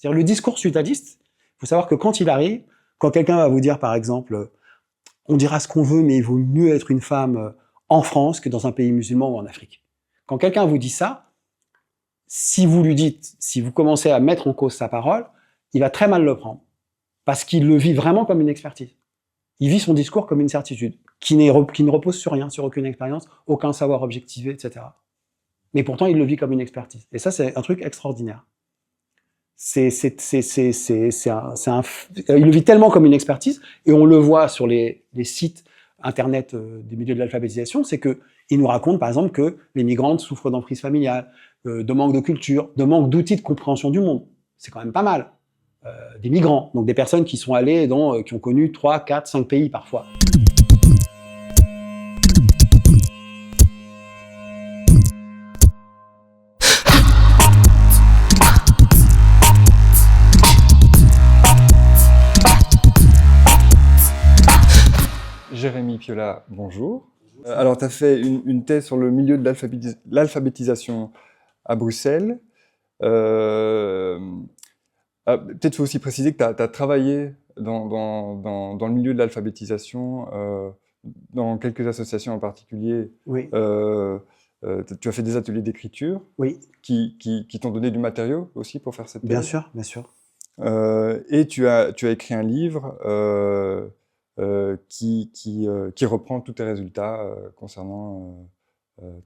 C'est-à-dire le discours sultaniste, il faut savoir que quand il arrive, quand quelqu'un va vous dire, par exemple, on dira ce qu'on veut, mais il vaut mieux être une femme en France que dans un pays musulman ou en Afrique. Quand quelqu'un vous dit ça, si vous lui dites, si vous commencez à mettre en cause sa parole, il va très mal le prendre. Parce qu'il le vit vraiment comme une expertise. Il vit son discours comme une certitude, qui ne repose sur rien, sur aucune expérience, aucun savoir objectivé, etc. Mais pourtant, il le vit comme une expertise. Et ça, c'est un truc extraordinaire. Il le vit tellement comme une expertise, et on le voit sur les sites internet des milieux de l'alphabétisation, c'est qu'il nous raconte par exemple que les migrantes souffrent d'emprise familiale, de manque de culture, de manque d'outils de compréhension du monde. C'est quand même pas mal. Des migrants, donc des personnes qui sont allées qui ont connu 3, 4, 5 pays parfois. Jérémy Piola, bonjour. Alors, tu as fait une thèse sur le milieu de l'alphabétisation à Bruxelles. Peut-être faut aussi préciser que tu as travaillé dans le milieu de l'alphabétisation, dans quelques associations en particulier. Oui. Tu as fait des ateliers d'écriture oui. qui t'ont donné du matériau aussi pour faire cette thèse. Bien sûr, bien sûr. Et tu as écrit un livre qui reprend tous tes résultats concernant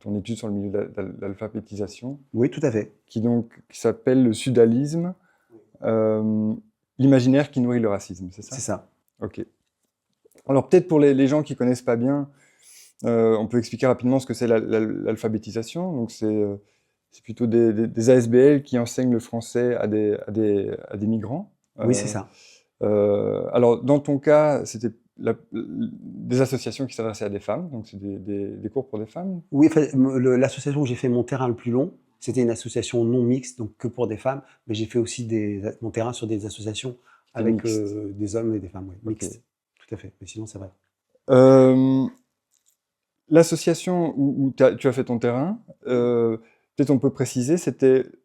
ton étude sur le milieu de l'alphabétisation. Oui, tout à fait. Qui s'appelle le sudalisme, l'imaginaire qui nourrit le racisme, c'est ça? C'est ça. Ok. Alors peut-être pour les gens qui connaissent pas bien, on peut expliquer rapidement ce que c'est l'alphabétisation. Donc c'est plutôt des ASBL qui enseignent le français à des migrants. Oui, c'est ça. Alors dans ton cas, c'était des associations qui s'adressaient à des femmes, donc c'est des cours pour des femmes? Oui, l'association où j'ai fait mon terrain le plus long, c'était une association non mixte, donc que pour des femmes, mais j'ai fait aussi mon terrain sur des associations avec des hommes et des femmes, oui, mixtes. Okay. Tout à fait, mais sinon c'est vrai. L'association où tu as fait ton terrain, peut-être on peut préciser,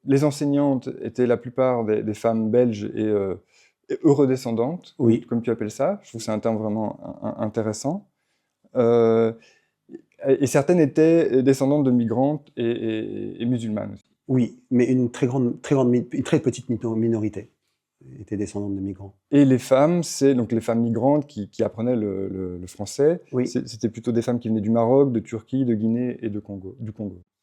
les enseignantes étaient la plupart des femmes belges et eurodescendantes, oui. comme tu appelles ça. Je trouve que c'est un terme vraiment intéressant. Et certaines étaient descendantes de migrantes et musulmanes aussi. Oui, mais une très petite minorité était descendante de migrants. Et les femmes, c'est donc les femmes migrantes qui apprenaient le français. Oui. C'était plutôt des femmes qui venaient du Maroc, de Turquie, de Guinée et du Congo.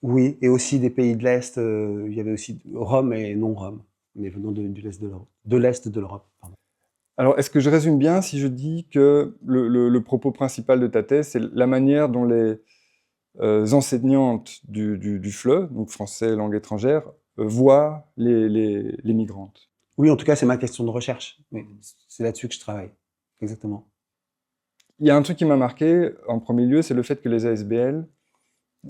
Oui, et aussi des pays de l'Est. Il y avait aussi Roms et non-Roms, mais venant de l'Est de l'Europe. Alors, est-ce que je résume bien si je dis que le propos principal de ta thèse, c'est la manière dont les enseignantes du FLE, donc français langue étrangère, voient les migrantes? Oui, en tout cas, c'est ma question de recherche. C'est là-dessus que je travaille. Exactement. Il y a un truc qui m'a marqué, en premier lieu, c'est le fait que les ASBL,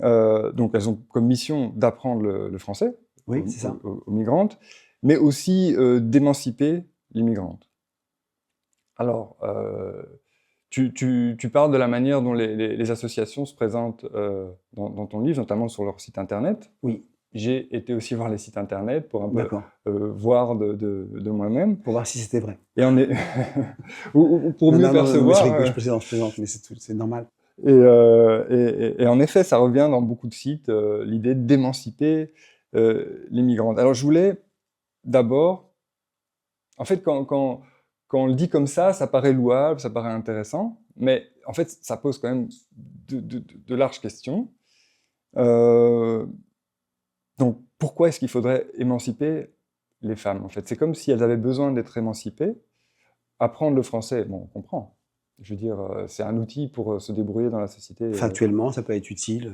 donc elles ont comme mission d'apprendre le français aux migrantes, mais aussi d'émanciper les migrantes. Alors, tu parles de la manière dont les associations se présentent dans ton livre, notamment sur leur site internet. Oui. J'ai été aussi voir les sites internet pour un peu voir de moi-même. Pour voir si c'était vrai. Et on est ou pour mieux percevoir. Je plaisante, mais c'est normal. Et en effet, ça revient dans beaucoup de sites, l'idée d'émanciper les migrantes. Alors je voulais d'abord, en fait, quand on le dit comme ça paraît louable, ça paraît intéressant, mais en fait, ça pose quand même de larges questions. Donc, pourquoi est-ce qu'il faudrait émanciper les femmes, en fait? C'est comme si elles avaient besoin d'être émancipées. Apprendre le français, bon, on comprend. Je veux dire, c'est un outil pour se débrouiller dans la société. Factuellement, ça peut être utile.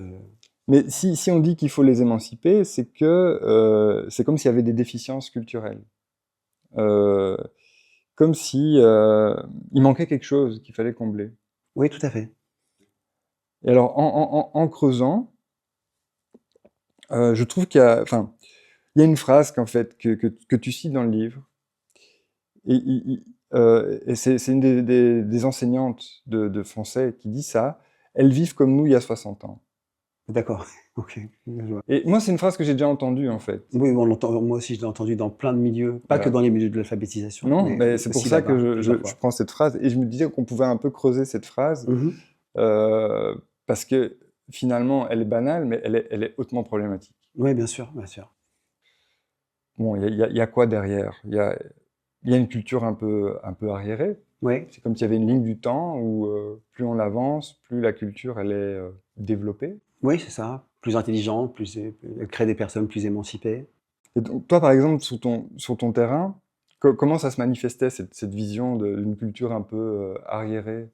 Mais si on dit qu'il faut les émanciper, c'est que c'est comme s'il y avait des déficiences culturelles. Comme si il manquait quelque chose qu'il fallait combler. Oui, tout à fait. Et alors, en creusant, je trouve qu'il y a une phrase que tu cites dans le livre, et c'est une des enseignantes de français qui dit ça. Elles vivent comme nous il y a 60 ans. D'accord. Ok. Je vois. Et moi, c'est une phrase que j'ai déjà entendue, en fait. Oui, on l'entend. Moi aussi, je l'ai entendu dans plein de milieux, pas que Voilà. dans les milieux de l'alphabétisation, Non, mais mais c'est pour aussi ça que là-bas, plusieurs je fois. prends cette phrase et je me disais qu'on pouvait un peu creuser cette phrase Mhm. parce que finalement, elle est banale, mais elle est hautement problématique. Oui, bien sûr, bien sûr. Bon, il y a quoi derrière? Il y a une culture un peu arriérée. Oui, C'est comme s'il y avait une ligne du temps où plus on avance, plus la culture elle est développée. oui, c'est ça. Plus intelligent, elle crée des personnes plus émancipées. Et donc, toi, par exemple, sur ton terrain, comment ça se manifestait cette vision d'une culture un peu arriérée?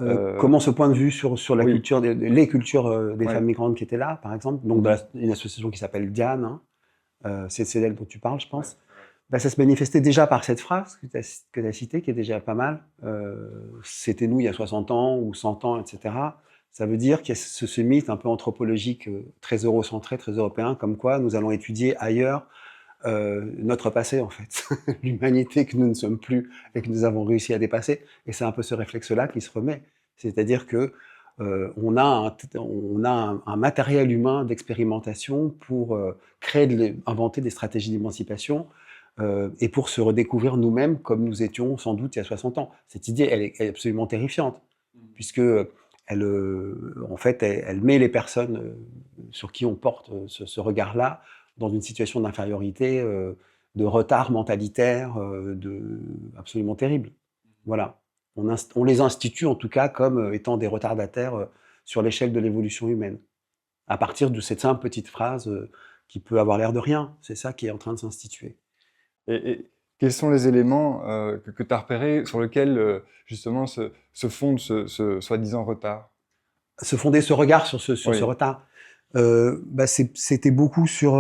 Euh, Comment ce point de vue sur la oui, culture, les cultures des ouais. femmes migrantes qui étaient là, par exemple, donc Mhm. une association qui s'appelle Diane, hein, c'est d'elle dont tu parles, je pense. Bah, ça se manifestait déjà par cette phrase que tu as citée, qui est déjà pas mal. C'était nous il y a 60 ans ou 100 ans, etc. Ça veut dire qu'il y a ce mythe un peu anthropologique, très eurocentré, très européen, comme quoi nous allons étudier ailleurs notre passé, en fait. L'humanité que nous ne sommes plus et que nous avons réussi à dépasser. Et c'est un peu ce réflexe-là qui se remet. C'est-à-dire que on a un matériel humain d'expérimentation pour inventer des stratégies d'émancipation et pour se redécouvrir nous-mêmes comme nous étions sans doute il y a 60 ans. Cette idée, elle est absolument terrifiante, puisque en fait, elle met les personnes sur qui on porte ce regard-là dans une situation d'infériorité, de retard mentalitaire, absolument terrible. Voilà. On les institue en tout cas comme étant des retardataires sur l'échelle de l'évolution humaine. À partir de cette simple petite phrase qui peut avoir l'air de rien, c'est ça qui est en train de s'instituer. Et quels sont les éléments que tu as repérés sur lesquels justement se fonde ce soi-disant retard? Se fonder ce regard sur ce Oui. retard, bah c'était beaucoup sur,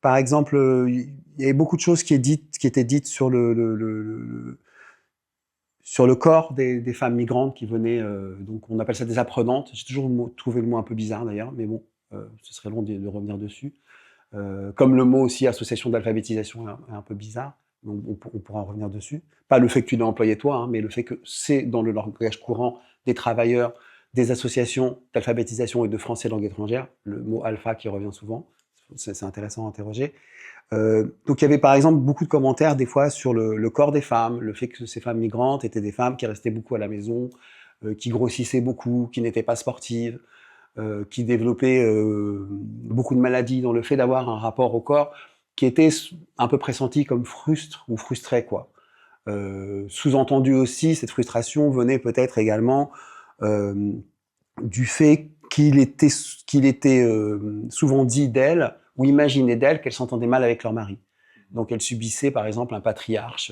par exemple, il y avait beaucoup de choses qui étaient dites sur sur le corps des femmes migrantes qui venaient, donc on appelle ça des apprenantes. J'ai toujours trouvé le mot un peu bizarre d'ailleurs, mais bon, ce serait long de revenir dessus. Comme le mot aussi association d'alphabétisation est un peu bizarre, on pourra en revenir dessus. Pas le fait que tu l'aies employé toi, hein, mais le fait que c'est dans le langage courant des travailleurs, des associations d'alphabétisation et de français langue étrangère, le mot alpha qui revient souvent, c'est intéressant à interroger. Donc il y avait par exemple beaucoup de commentaires des fois sur le corps des femmes, le fait que ces femmes migrantes étaient des femmes qui restaient beaucoup à la maison, qui grossissaient beaucoup, qui n'étaient pas sportives, qui développaient beaucoup de maladies, dans le fait d'avoir un rapport au corps qui était un peu pressenti comme frustre ou frustré, quoi. Sous-entendu aussi, cette frustration venait peut-être également euh, du fait qu'il était souvent dit d'elles ou imaginé d'elles qu'elles s'entendaient mal avec leur mari. Donc elles subissaient par exemple un patriarche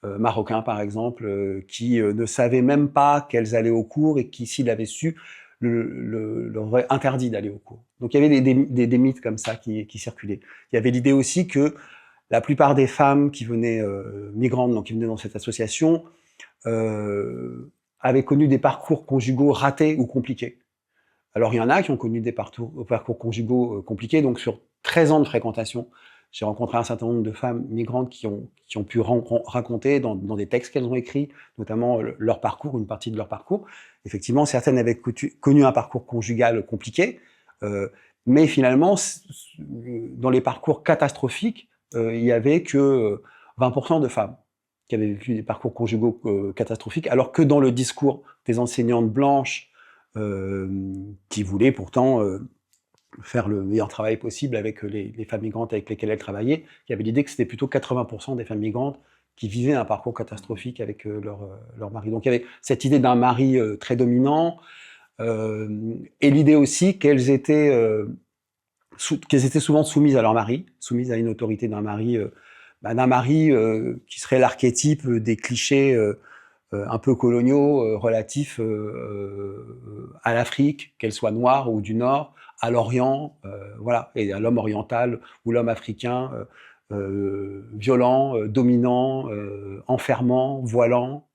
marocain par exemple qui ne savait même pas qu'elles allaient au cours et qui s'il avait su leur aurait interdit d'aller au cours. Donc il y avait des mythes comme ça qui circulaient. Il y avait l'idée aussi que la plupart des femmes qui venaient migrantes, donc qui venaient dans cette association, avaient connu des parcours conjugaux ratés ou compliqués. Alors il y en a qui ont connu des parcours conjugaux compliqués, donc sur 13 ans de fréquentation, j'ai rencontré un certain nombre de femmes migrantes qui ont pu raconter dans des textes qu'elles ont écrits, notamment leur parcours, une partie de leur parcours. Effectivement, certaines avaient connu un parcours conjugal compliqué, euh, mais finalement, dans les parcours catastrophiques, il y avait que 20% de femmes qui avaient vécu des parcours conjugaux catastrophiques, alors que dans le discours des enseignantes blanches qui voulaient pourtant faire le meilleur travail possible avec les femmes migrantes avec lesquelles elles travaillaient. Il y avait l'idée que c'était plutôt 80% des femmes migrantes qui vivaient un parcours catastrophique avec leur mari. Donc il y avait cette idée d'un mari très dominant et l'idée aussi qu'elles étaient souvent soumises à leur mari, soumises à une autorité d'un mari qui serait l'archétype des clichés un peu coloniaux relatifs à l'Afrique, qu'elle soit noire ou du Nord, à l'Orient, voilà, et à l'homme oriental ou l'homme africain, violent, dominant, enfermant, voilant,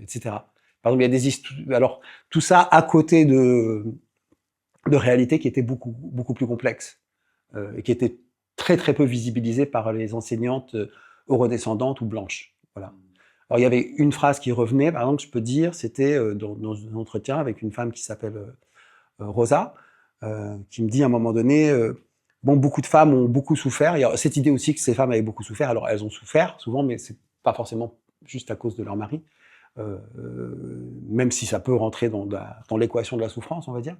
etc. Par exemple, il y a des histoires. Alors, tout ça à côté de réalités qui étaient beaucoup plus complexes et qui étaient très très peu visibilisées par les enseignantes eurodescendantes ou blanches. Voilà. Alors il y avait une phrase qui revenait, par exemple, je peux dire, c'était dans un entretien avec une femme qui s'appelle Rosa, qui me dit à un moment donné, bon, beaucoup de femmes ont beaucoup souffert. Il y a cette idée aussi que ces femmes avaient beaucoup souffert. Alors, elles ont souffert souvent, mais c'est pas forcément juste à cause de leur mari, même si ça peut rentrer dans l'équation de la souffrance, on va dire.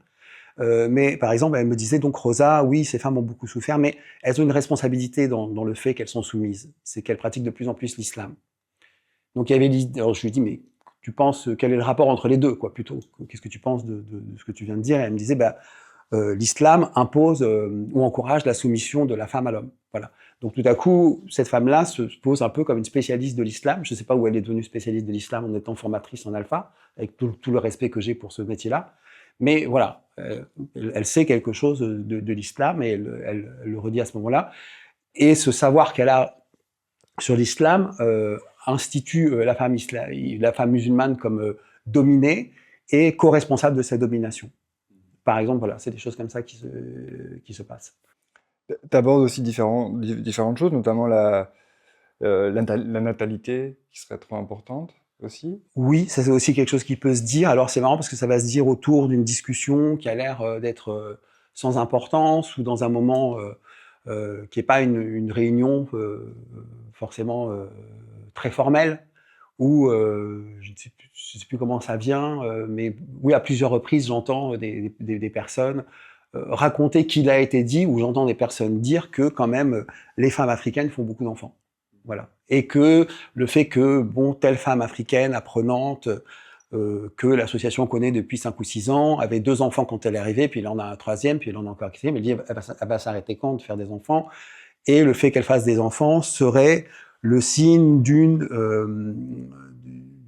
Mais par exemple, elle me disait donc, Rosa, oui, ces femmes ont beaucoup souffert, mais elles ont une responsabilité dans le fait qu'elles sont soumises. C'est qu'elles pratiquent de plus en plus l'islam. Donc il y avait l'idée, alors je lui ai dit, mais tu penses, quel est le rapport entre les deux, quoi, plutôt? Qu'est-ce que tu penses de ce que tu viens de dire? Et elle me disait, bah, l'islam impose ou encourage la soumission de la femme à l'homme. Voilà. Donc tout à coup, cette femme-là se pose un peu comme une spécialiste de l'islam. Je ne sais pas où elle est devenue spécialiste de l'islam en étant formatrice en alpha, avec tout le respect que j'ai pour ce métier-là. Mais voilà, elle sait quelque chose de l'islam et elle le redit à ce moment-là. Et ce savoir qu'elle a sur l'islam institue la femme musulmane comme dominée et co-responsable de cette domination. Par exemple, voilà, c'est des choses comme ça qui se passent. Tu abordes aussi différentes choses, notamment la natalité qui serait trop importante aussi. Oui, ça c'est aussi quelque chose qui peut se dire. Alors c'est marrant parce que ça va se dire autour d'une discussion qui a l'air d'être sans importance ou dans un moment qui n'est pas une réunion forcément très formelle, où je ne sais plus comment ça vient, mais oui, à plusieurs reprises, j'entends des personnes raconter qu'il a été dit, ou j'entends des personnes dire que quand même les femmes africaines font beaucoup d'enfants. Voilà. Et que le fait que, bon, telle femme africaine apprenante, que l'association connaît depuis 5 ou 6 ans, avait 2 enfants quand elle est arrivée, puis il en a un 3e, puis elle en a encore un 4e, elle dit elle va s'arrêter quand de faire des enfants? Et le fait qu'elle fasse des enfants serait le signe d'une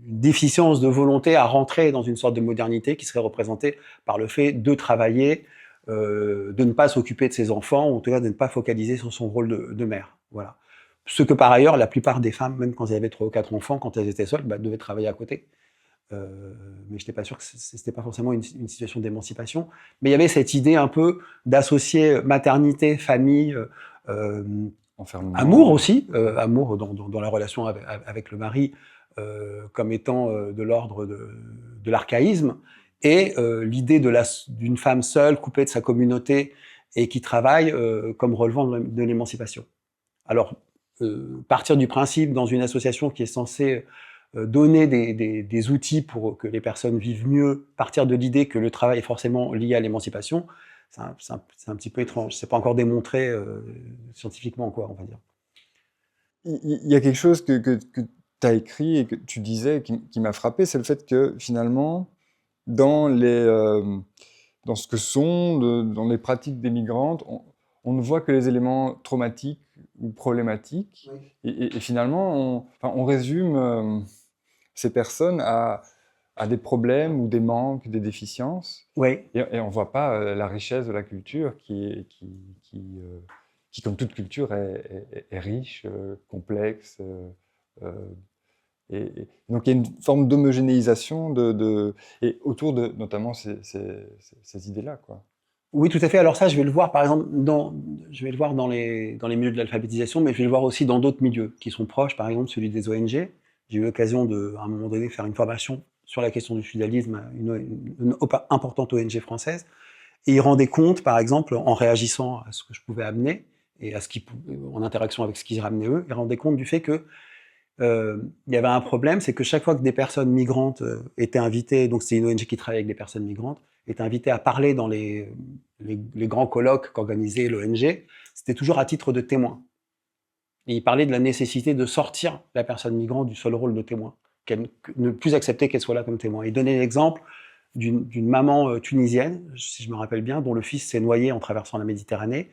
déficience de volonté à rentrer dans une sorte de modernité qui serait représentée par le fait de travailler, de ne pas s'occuper de ses enfants, ou en tout cas de ne pas focaliser sur son rôle de mère. Voilà. Ce que par ailleurs, la plupart des femmes, même quand elles avaient 3 ou 4 enfants, quand elles étaient seules, devaient travailler à côté. Mais je n'étais pas sûr que c'était pas forcément une situation d'émancipation. Mais il y avait cette idée un peu d'associer maternité, famille, amour aussi, amour dans la relation avec le mari, comme étant de l'ordre de l'archaïsme, et l'idée d'une femme seule, coupée de sa communauté, et qui travaille comme relevant de l'émancipation. Alors, partir du principe dans une association qui est censée donner des outils pour que les personnes vivent mieux, partir de l'idée que le travail est forcément lié à l'émancipation, c'est un petit peu étrange. C'est pas encore démontré scientifiquement, quoi, on va dire. Il y a quelque chose que tu as écrit et que tu disais qui m'a frappé, c'est le fait que finalement, dans ce que sont, dans les pratiques des migrantes, on ne voit que les éléments traumatiques ou problématiques. Oui. Et finalement, on résume ces personnes à des problèmes ou des manques, des déficiences. Oui. Et on ne voit pas la richesse de la culture qui comme toute culture, est riche, complexe. Et donc, il y a une forme d'homogénéisation et autour de notamment ces idées-là, quoi. Oui, tout à fait. Alors ça, je vais le voir, par exemple, je vais le voir dans les milieux de l'alphabétisation, mais je vais le voir aussi dans d'autres milieux qui sont proches, par exemple celui des ONG. J'ai eu l'occasion à un moment donné, faire une formation sur la question du féodalisme à une importante ONG française. Et ils rendaient compte, par exemple, en réagissant à ce que je pouvais amener, et en interaction avec ce qu'ils ramenaient eux, ils rendaient compte du fait que il y avait un problème, c'est que chaque fois que des personnes migrantes étaient invitées, donc c'est une ONG qui travaille avec des personnes migrantes, étaient invitées à parler dans les grands colloques qu'organisait l'ONG, c'était toujours à titre de témoin. Et ils parlaient de la nécessité de sortir la personne migrante du seul rôle de témoin, ne plus accepter qu'elle soit là comme témoin. Ils donnaient l'exemple d'une maman tunisienne, si je me rappelle bien, dont le fils s'est noyé en traversant la Méditerranée,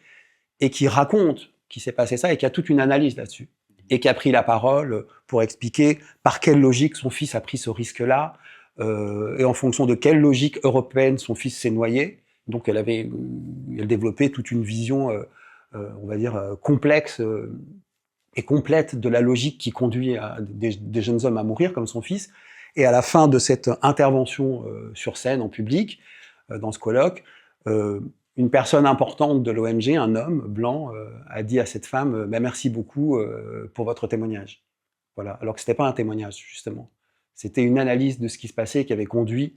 et qui raconte qu'il s'est passé ça, et qui a toute une analyse là-dessus, et qui a pris la parole pour expliquer par quelle logique son fils a pris ce risque-là, et en fonction de quelle logique européenne son fils s'est noyé. Donc elle développait toute une vision, on va dire, complexe et complète de la logique qui conduit des jeunes hommes à mourir, comme son fils. Et à la fin de cette intervention sur scène, en public, dans ce colloque, une personne importante de l'ONG, un homme blanc, a dit à cette femme « Merci beaucoup pour votre témoignage ». Voilà. Alors que ce n'était pas un témoignage, justement. C'était une analyse de ce qui se passait qui avait conduit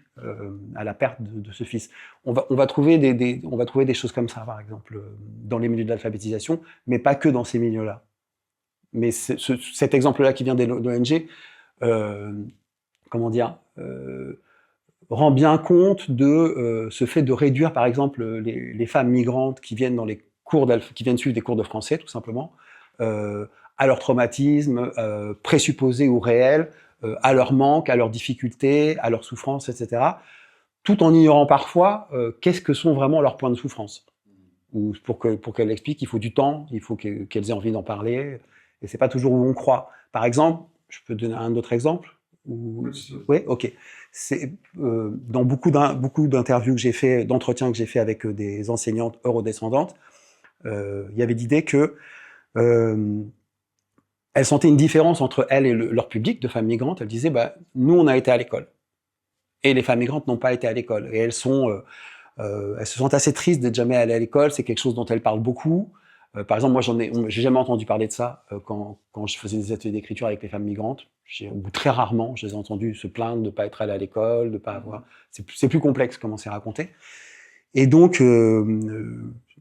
à la perte de ce fils. On va trouver des choses comme ça, par exemple, dans les milieux de l'alphabétisation, mais pas que dans ces milieux-là. Mais cet exemple-là qui vient de l'ONG, comment dire, rend bien compte de ce fait de réduire, par exemple, les femmes migrantes qui viennent qui viennent suivre des cours de français, tout simplement, à leur traumatisme, présupposé ou réel, à leur manque, à leurs difficultés, à leurs souffrances, etc., tout en ignorant parfois qu'est-ce que sont vraiment leurs points de souffrance. Ou pour qu'elles l'expliquent, il faut du temps, il faut qu'elles aient envie d'en parler, et c'est pas toujours où on croit. Par exemple, je peux donner un autre exemple. Oui, ok. C'est dans beaucoup d'interviews que j'ai fait, d'entretiens que j'ai fait avec des enseignantes eurodescendantes, il y avait l'idée que elles sentaient une différence entre elles et leur public de femmes migrantes. Elles disaient, bah, nous, on a été à l'école. Et les femmes migrantes n'ont pas été à l'école. Et elles se sentent assez tristes d'être jamais allées à l'école. C'est quelque chose dont elles parlent beaucoup. Par exemple, moi, j'ai jamais entendu parler de ça quand je faisais des ateliers d'écriture avec les femmes migrantes. Ou très rarement, je les ai entendues se plaindre de ne pas être allées à l'école, de pas avoir. C'est plus complexe comment c'est raconté. Et donc,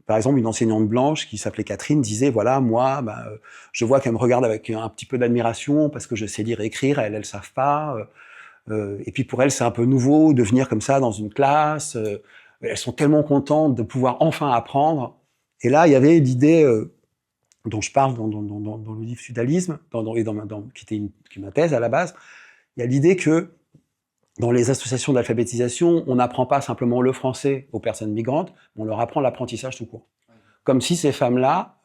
par exemple, une enseignante blanche qui s'appelait Catherine disait, voilà, moi, je vois qu'elle me regarde avec un petit peu d'admiration parce que je sais lire et écrire, elles savent pas. Et puis pour elles, c'est un peu nouveau de venir comme ça dans une classe. Elles sont tellement contentes de pouvoir enfin apprendre. Et là, il y avait l'idée dont je parle dans le livre Sudalisme, qui était ma thèse à la base. Il y a l'idée que dans les associations d'alphabétisation, on n'apprend pas simplement le français aux personnes migrantes, on leur apprend l'apprentissage tout court. Comme si ces femmes-là,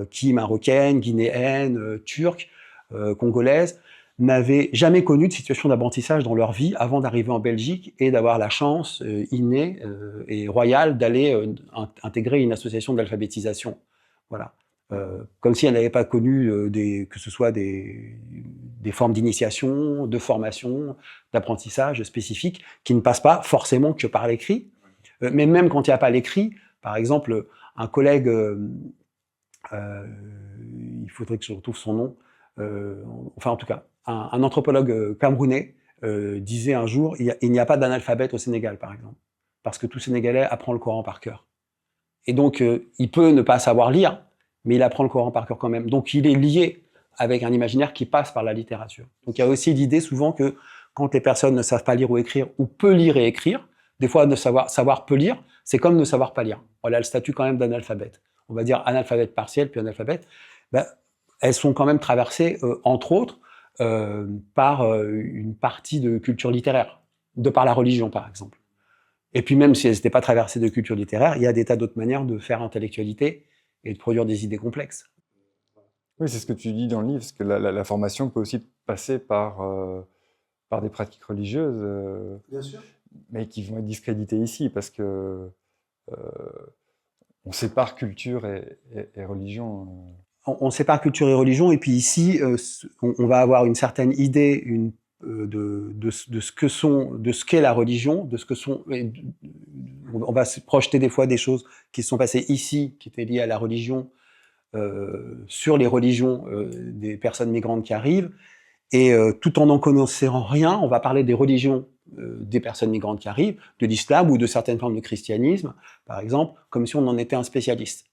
qui marocaines, guinéennes, turques, congolaises, n'avaient jamais connu de situation d'apprentissage dans leur vie avant d'arriver en Belgique et d'avoir la chance innée et royale d'aller intégrer une association d'alphabétisation. Voilà. Comme si elles n'avaient pas connu que ce soit des formes d'initiation, de formation, d'apprentissage spécifiques qui ne passent pas forcément que par l'écrit. Mais même quand il n'y a pas l'écrit, par exemple, un collègue, il faudrait que je retrouve son nom, enfin en tout cas, un anthropologue camerounais disait un jour, il n'y a pas d'analphabète au Sénégal, par exemple, parce que tout Sénégalais apprend le Coran par cœur. Et donc, il peut ne pas savoir lire, mais il apprend le Coran par cœur quand même. Donc, il est lié avec un imaginaire qui passe par la littérature. Donc, il y a aussi l'idée souvent que quand les personnes ne savent pas lire ou écrire, ou peu lire et écrire, des fois, savoir peu lire, c'est comme ne savoir pas lire. On a le statut quand même d'analphabète. On va dire analphabète partiel, puis analphabète. Ben, elles sont quand même traversées, entre autres, par une partie de culture littéraire, de par la religion, par exemple. Et puis même si elles n'étaient pas traversées de culture littéraire, il y a des tas d'autres manières de faire intellectualité et de produire des idées complexes. Oui, c'est ce que tu dis dans le livre, parce que la formation peut aussi passer par des pratiques religieuses, Bien sûr. Mais qui vont être discréditées ici, parce que on sépare culture et religion. On sépare culture et religion, et puis ici, on va avoir une certaine idée de ce qu'est la religion, de ce que sont. On va se projeter des fois des choses qui se sont passées ici, qui étaient liées à la religion, sur les religions des personnes migrantes qui arrivent, et tout en n'en connaissant rien, on va parler des religions des personnes migrantes qui arrivent, de l'islam ou de certaines formes de christianisme, par exemple, comme si on en était un spécialiste.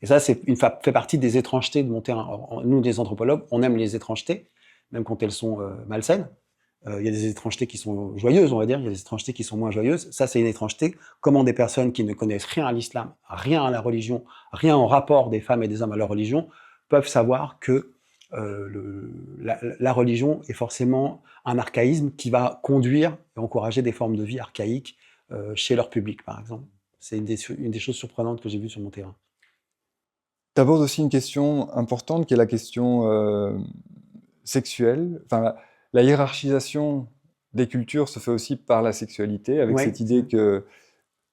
Et ça, fait partie des étrangetés de mon terrain. Nous, des anthropologues, on aime les étrangetés, même quand elles sont malsaines. Il y a des étrangetés qui sont joyeuses, on va dire, il y a des étrangetés qui sont moins joyeuses. Ça, c'est une étrangeté. Comment des personnes qui ne connaissent rien à l'islam, rien à la religion, rien en rapport des femmes et des hommes à leur religion, peuvent savoir que la religion est forcément un archaïsme qui va conduire et encourager des formes de vie archaïques chez leur public, par exemple. C'est une des choses surprenantes que j'ai vues sur mon terrain. Tu abordes aussi une question importante qui est la question sexuelle. Enfin, la hiérarchisation des cultures se fait aussi par la sexualité, avec cette idée que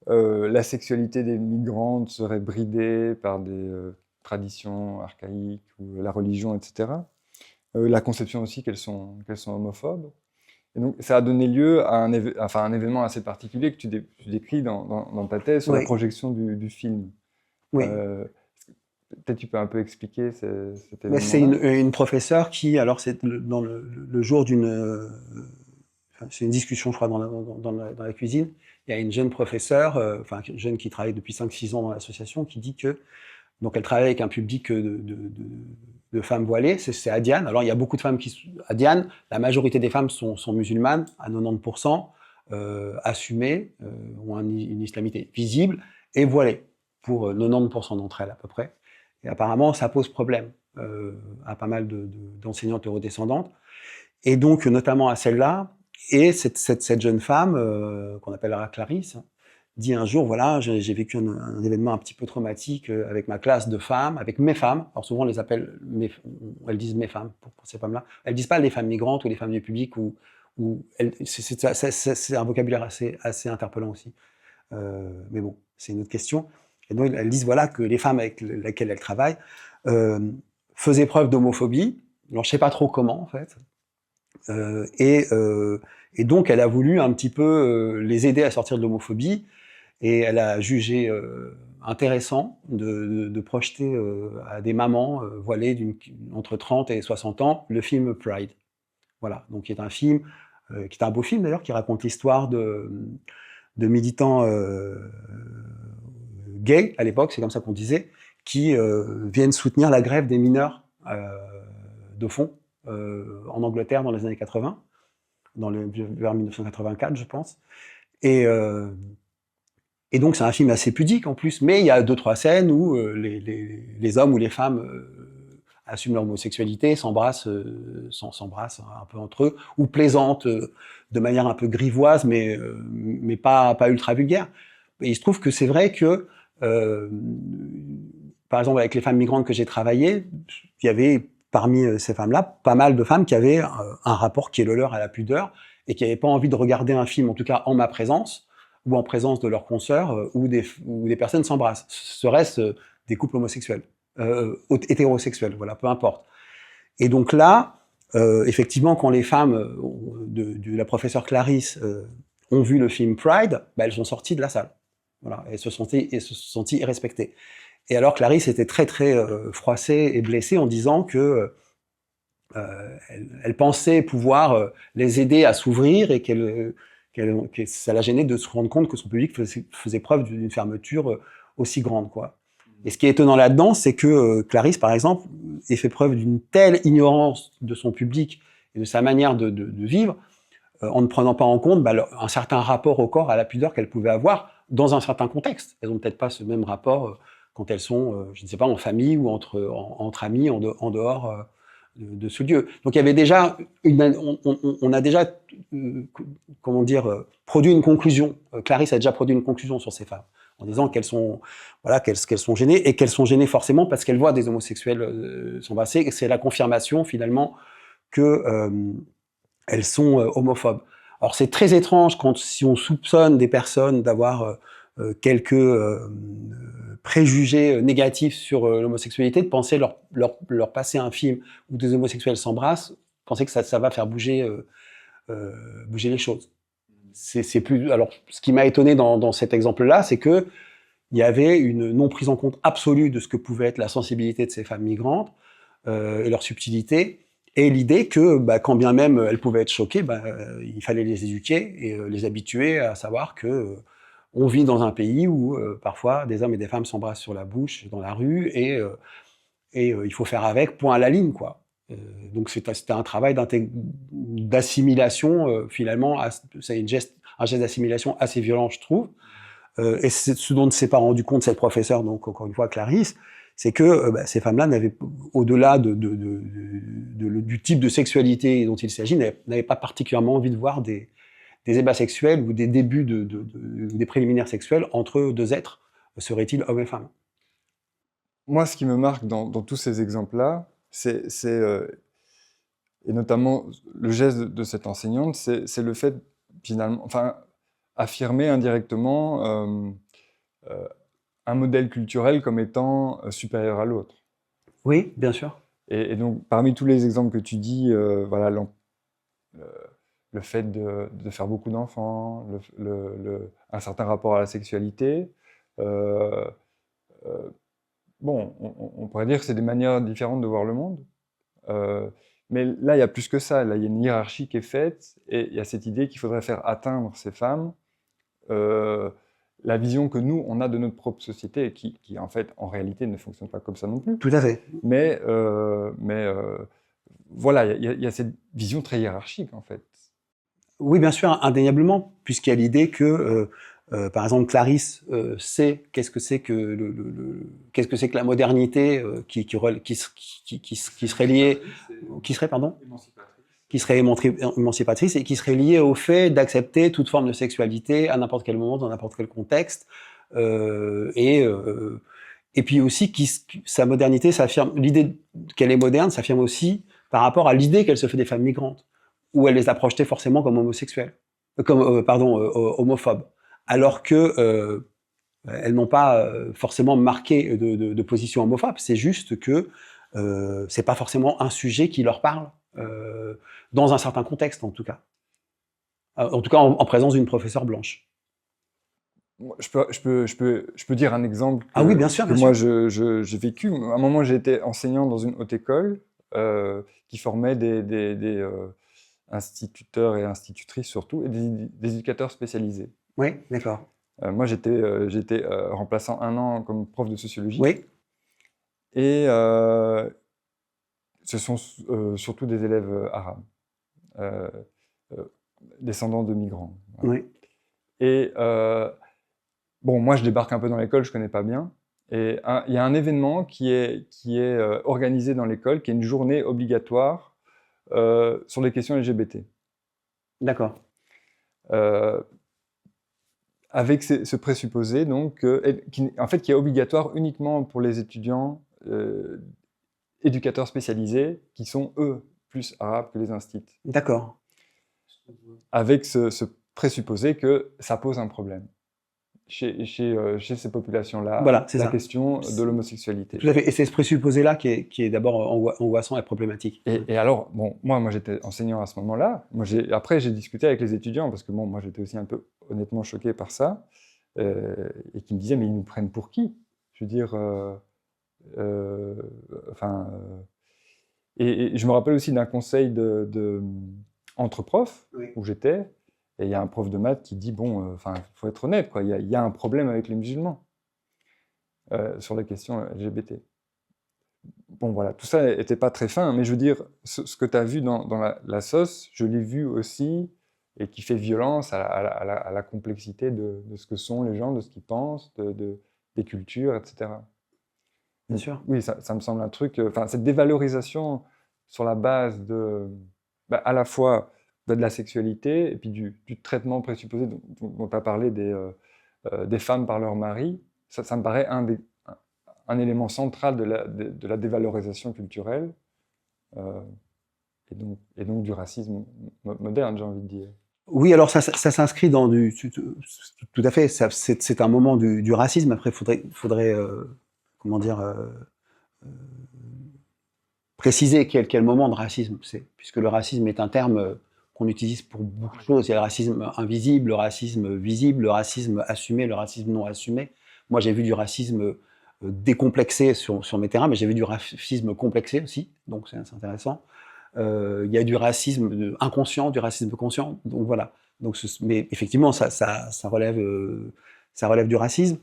la sexualité des migrantes serait bridée par des traditions archaïques ou la religion, etc. La conception aussi qu'elles sont homophobes. Et donc, ça a donné lieu à un événement assez particulier que tu décris dans ta thèse sur la projection du film. Oui. peut-être tu peux un peu expliquer cet Mais c'est événement-là. une professeure qui, alors c'est dans le jour enfin, c'est une discussion, je crois, dans la cuisine. Il y a une jeune professeure, enfin une jeune qui travaille depuis 5-6 ans dans l'association, qui dit que donc elle travaille avec un public de femmes voilées, c'est à Diane. Alors il y a beaucoup de femmes à Diane, la majorité des femmes sont musulmanes, à 90%, assumées, ont une islamité visible et voilées, pour 90% d'entre elles à peu près. Et apparemment, ça pose problème à pas mal d'enseignantes eurodescendantes, et donc notamment à celle-là. Et cette jeune femme, qu'on appellera Clarisse, dit un jour, voilà, j'ai vécu un événement un petit peu traumatique avec ma classe de femmes, avec mes femmes. Alors souvent, on les appelle, elles disent mes femmes pour ces femmes-là. Elles disent pas les femmes migrantes ou les femmes du public, c'est un vocabulaire assez interpellant aussi. Mais bon, c'est une autre question. Et donc, elles disent, voilà, que les femmes avec lesquelles elles travaillent euh, faisaient preuve d'homophobie. Alors, je sais pas trop comment, en fait. Euh, et, euh, et donc, elle a voulu un petit peu les aider à sortir de l'homophobie. Et elle a jugé intéressant de projeter à des mamans voilées entre 30 et 60 ans le film Pride. Voilà, donc qui est un film, qui est un beau film d'ailleurs, qui raconte l'histoire de militants gays, à l'époque, c'est comme ça qu'on disait, qui viennent soutenir la grève des mineurs de fond en Angleterre dans les années 80, vers 1984, je pense. Et, euh, et donc c'est un film assez pudique en plus, mais il y a 2-3 scènes où les hommes ou les femmes assument leur homosexualité, s'embrassent un peu entre eux, ou plaisantent de manière un peu grivoise, mais pas ultra vulgaire. Et il se trouve que c'est vrai que, euh, par exemple, avec les femmes migrantes que j'ai travaillées, il y avait parmi ces femmes-là pas mal de femmes qui avaient un rapport qui est le leur à la pudeur et qui n'avaient pas envie de regarder un film, en tout cas en ma présence, ou en présence de leurs consoeurs, où des personnes s'embrassent. Serait-ce des couples homosexuels, hétérosexuels, voilà, peu importe. Et donc là, effectivement, quand les femmes de la professeure Clarisse ont vu le film Pride, bah, elles sont sorties de la salle. Voilà, elles se sont senties irrespectées. Et alors Clarisse était très très froissée et blessée en disant que elle pensait pouvoir les aider à s'ouvrir et que ça la gênait de se rendre compte que son public faisait preuve d'une fermeture aussi grande, quoi. Et ce qui est étonnant là-dedans, c'est que Clarisse, par exemple, ait fait preuve d'une telle ignorance de son public et de sa manière de vivre, en ne prenant pas en compte un certain rapport au corps, à la pudeur qu'elles pouvaient avoir dans un certain contexte. Elles n'ont peut-être pas ce même rapport quand elles sont, je ne sais pas, en famille ou entre amis, en dehors de ce lieu. Donc il y avait déjà, on a déjà, comment dire, produit une conclusion. Clarisse a déjà produit une conclusion sur ces femmes, en disant qu'elles sont, voilà, qu'elles sont gênées, et qu'elles sont gênées forcément parce qu'elles voient des homosexuels s'embrasser. C'est la confirmation finalement que elles sont homophobes. Alors c'est très étrange si on soupçonne des personnes d'avoir quelques préjugés négatifs sur l'homosexualité, de penser leur passer un film où des homosexuels s'embrassent, penser que ça va faire bouger les choses. C'est plus. Alors, ce qui m'a étonné dans cet exemple-là, c'est que il y avait une non prise en compte absolue de ce que pouvait être la sensibilité de ces femmes migrantes et leur subtilité, et l'idée que, quand bien même elles pouvaient être choquées, il fallait les éduquer et les habituer à savoir que on vit dans un pays où parfois des hommes et des femmes s'embrassent sur la bouche dans la rue, et il faut faire avec, point à la ligne, quoi. Donc c'était un travail d'assimilation, finalement, c'est un geste d'assimilation assez violent, je trouve. Et c'est ce dont ne s'est pas rendu compte cette professeure, donc encore une fois Clarisse, c'est que ces femmes-là n'avaient, au-delà du type de sexualité dont il s'agit, n'avaient pas particulièrement envie de voir des ébats sexuels ou des débuts des préliminaires sexuels entre deux êtres, seraient-ils hommes et femmes. Moi, ce qui me marque dans tous ces exemples-là, et notamment le geste de cette enseignante, c'est le fait, finalement, enfin, affirmer indirectement euh, un modèle culturel comme étant supérieur à l'autre. Oui, bien sûr. Et donc, parmi tous les exemples que tu dis, voilà, le, le fait de faire beaucoup d'enfants, un certain rapport à la sexualité, euh, euh, bon, on pourrait dire que c'est des manières différentes de voir le monde. Mais là, il y a plus que ça. Là, il y a une hiérarchie qui est faite et il y a cette idée qu'il faudrait faire atteindre ces femmes la vision que nous, on a de notre propre société, qui en fait, en réalité, ne fonctionne pas comme ça non plus. Tout à fait. Mais voilà, il y a cette vision très hiérarchique, en fait. Oui, bien sûr, indéniablement, puisqu'il y a l'idée que, par exemple, Clarisse sait qu'est-ce que c'est que qu'est-ce que c'est que la modernité qui serait liée, qui serait, pardon, qui serait émancipatrice et qui serait liée au fait d'accepter toute forme de sexualité à n'importe quel moment, dans n'importe quel contexte, et puis aussi sa modernité s'affirme, l'idée qu'elle est moderne s'affirme aussi par rapport à l'idée qu'elle se fait des femmes migrantes, où elle les a projetées forcément comme homosexuelles, homophobes, alors que elles n'ont pas forcément marqué de position homophobe. C'est juste que c'est pas forcément un sujet qui leur parle dans un certain contexte, en tout cas. En tout cas, en présence d'une professeure blanche. Je peux dire un exemple Ah oui, bien sûr, que bien moi sûr. j'ai vécu. À un moment, j'ai été enseignant dans une haute école qui formait des instituteurs et institutrices surtout, et des éducateurs spécialisés. Oui, d'accord. Moi, j'étais remplaçant un an comme prof de sociologie. Oui, Et ce sont surtout des élèves arabes, euh, euh, descendants de migrants. Voilà. oui, Et bon, moi, je débarque un peu dans l'école, je connais pas bien. Et il y a un événement qui est organisé dans l'école, qui est une journée obligatoire sur les questions LGBT. d'accord. Euh, avec ce présupposé, donc, en fait, qui est obligatoire uniquement pour les étudiants éducateurs spécialisés, qui sont, eux, plus arabes que les instits. D'accord. Avec ce présupposé que ça pose un problème. Chez ces populations-là, Voilà, c'est la ça. question de l'homosexualité. Tout à fait. Et c'est ce présupposé-là qui est d'abord angoissant et problématique. Et alors, bon, moi j'étais enseignant à ce moment-là. Après, j'ai discuté avec les étudiants parce que bon, moi j'étais aussi un peu honnêtement choqué par ça, et qui me disaient mais ils nous prennent pour qui? Je veux dire, enfin, et je me rappelle aussi d'un conseil entre profs Oui. où j'étais, et il y a un prof de maths qui dit bon, enfin, faut être honnête, quoi, il y a un problème avec les musulmans sur la question LGBT. Bon, voilà, tout ça n'était pas très fin, mais je veux dire, ce que tu as vu dans la sauce, je l'ai vu aussi, et qui fait violence à la complexité de ce que sont les gens, de ce qu'ils pensent, des cultures, etc. Bien Donc, sûr. oui, ça me semble un truc, enfin, cette dévalorisation sur la base à la fois de la sexualité et puis du traitement présupposé dont tu as parlé des femmes par leur mari, ça me paraît un élément central de la dévalorisation culturelle euh, et donc du racisme moderne, j'ai envie de dire. Oui, alors ça s'inscrit dans tout à fait. C'est un moment du racisme. Après, faudrait comment dire, préciser quel moment de racisme c'est, puisque le racisme est un terme qu'on utilise pour beaucoup de choses. Il y a le racisme invisible, le racisme visible, le racisme assumé, le racisme non assumé. Moi, j'ai vu du racisme décomplexé sur mes terrains, mais j'ai vu du racisme complexé aussi, donc c'est intéressant. Il y a du racisme inconscient, du racisme conscient, donc voilà. Donc, mais effectivement, ça relève du racisme.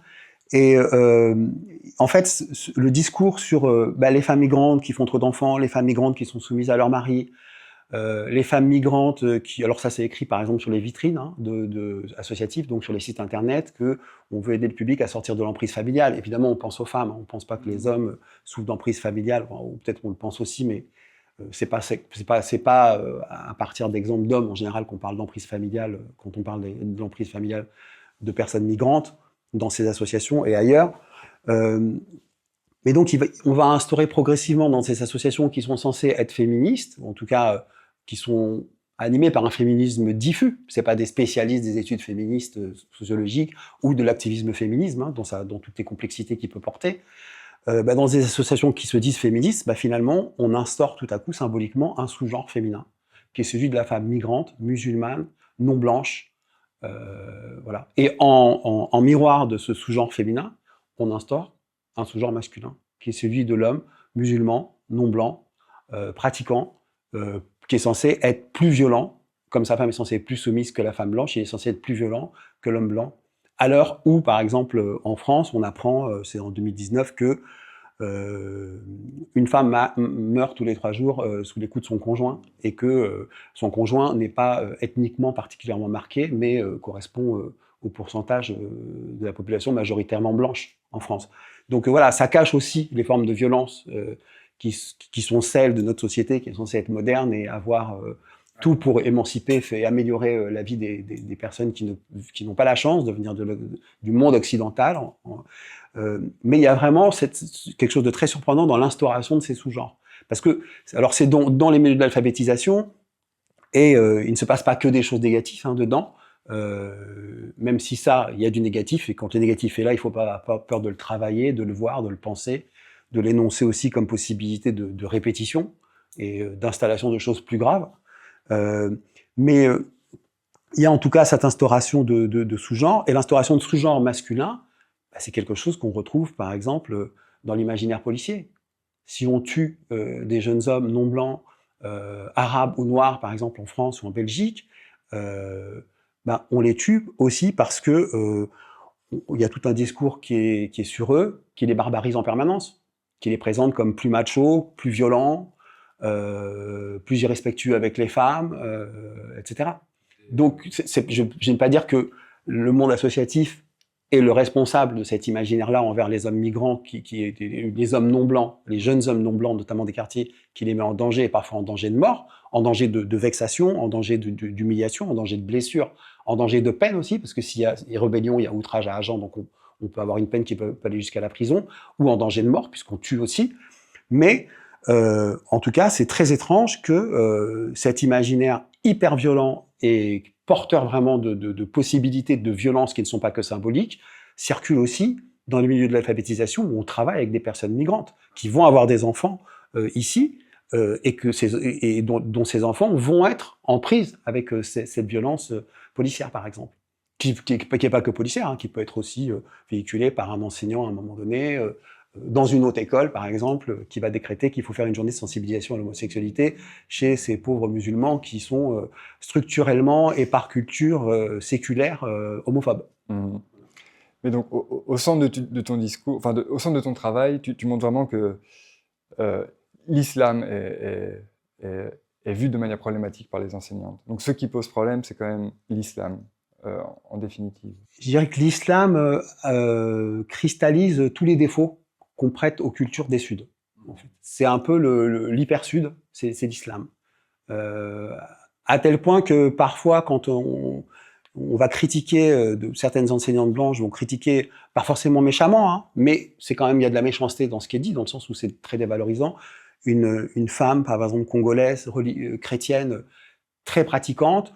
Et en fait, le discours sur les femmes migrantes qui font trop d'enfants, les femmes migrantes qui sont soumises à leur mari, les femmes migrantes qui, alors ça c'est écrit par exemple sur les vitrines associatives, donc sur les sites internet, que on veut aider le public à sortir de l'emprise familiale. Évidemment, on pense aux femmes, on pense pas que les hommes souffrent d'emprise familiale, ou peut-être on le pense aussi, mais c'est pas à partir d'exemples d'hommes en général qu'on parle d'emprise familiale quand on parle de l'emprise familiale de personnes migrantes dans ces associations et ailleurs. Mais donc, on va instaurer progressivement dans ces associations qui sont censées être féministes, ou en tout cas qui sont animées par un féminisme diffus. C'est pas des spécialistes des études féministes sociologiques ou de l'activisme féminisme, dans toutes les complexités qu'il peut porter. Dans des associations qui se disent féministes, finalement, on instaure tout à coup symboliquement un sous-genre féminin, qui est celui de la femme migrante, musulmane, non blanche. Voilà. Et en miroir de ce sous-genre féminin, on instaure un sous-genre masculin, qui est celui de l'homme musulman, non blanc, pratiquant, qui est censé être plus violent, comme sa femme est censée être plus soumise que la femme blanche, il est censé être plus violent que l'homme blanc. À l'heure où, par exemple, en France, on apprend, c'est en 2019, que une femme meurt tous les 3 jours sous les coups de son conjoint, et que son conjoint n'est pas ethniquement particulièrement marqué, mais correspond au pourcentage de la population majoritairement blanche en France. Donc voilà, ça cache aussi les formes de violence qui sont celles de notre société, qui est censée être moderne et avoir tout pour émanciper et améliorer la vie des personnes qui n'ont pas la chance de venir du monde occidental. Mais il y a vraiment quelque chose de très surprenant dans l'instauration de ces sous-genres. Parce que, alors c'est dans les milieux de l'alphabétisation, et il ne se passe pas que des choses négatives dedans, même si ça, il y a du négatif, et quand le négatif est là, il ne faut pas avoir peur de le travailler, de le voir, de le penser, de l'énoncer aussi comme possibilité de répétition et d'installation de choses plus graves. Mais il y a en tout cas cette instauration de sous-genres, et l'instauration de sous-genres masculins, c'est quelque chose qu'on retrouve par exemple dans l'imaginaire policier. Si on tue des jeunes hommes non blancs, arabes ou noirs par exemple en France ou en Belgique, on les tue aussi parce que il y a tout un discours qui est sur eux, qui les barbarise en permanence, qui les présente comme plus machos, plus violents, plus irrespectueux avec les femmes, etc. Donc, je ne vais pas dire que le monde associatif est le responsable de cet imaginaire-là envers les hommes migrants, les hommes non blancs, les jeunes hommes non blancs, notamment des quartiers, qui les met en danger, et parfois en danger de mort, en danger de vexation, en danger d'humiliation, en danger de blessure, en danger de peine aussi, parce que s'il y a rébellion, il y a outrage à agent, donc on peut avoir une peine qui peut aller jusqu'à la prison, ou en danger de mort, puisqu'on tue aussi. Mais en tout cas, c'est très étrange que cet imaginaire hyper violent et porteur vraiment de possibilités de violence qui ne sont pas que symboliques circule aussi dans le milieu de l'alphabétisation où on travaille avec des personnes migrantes qui vont avoir des enfants ici et dont ces enfants vont être en prise avec cette violence policière, par exemple. Qui n'est pas que policière, qui peut être aussi véhiculée par un enseignant à un moment donné, dans une haute école, par exemple, qui va décréter qu'il faut faire une journée de sensibilisation à l'homosexualité chez ces pauvres musulmans qui sont structurellement et par culture séculaire homophobes. Mmh. Mais donc, au centre de ton discours, enfin, au centre de ton travail, tu montres vraiment que l'islam est vu de manière problématique par les enseignantes. Donc, ce qui pose problème, c'est quand même l'islam, en définitive. Je dirais que l'islam cristallise tous les défauts qu'on prête aux cultures des Suds. En fait. C'est un peu l'hyper-Sud, c'est l'islam. À tel point que parfois, quand on va critiquer, certaines enseignantes blanches vont critiquer, pas forcément méchamment, mais c'est quand même, il y a de la méchanceté dans ce qui est dit, dans le sens où c'est très dévalorisant, une femme, par exemple congolaise, chrétienne, très pratiquante,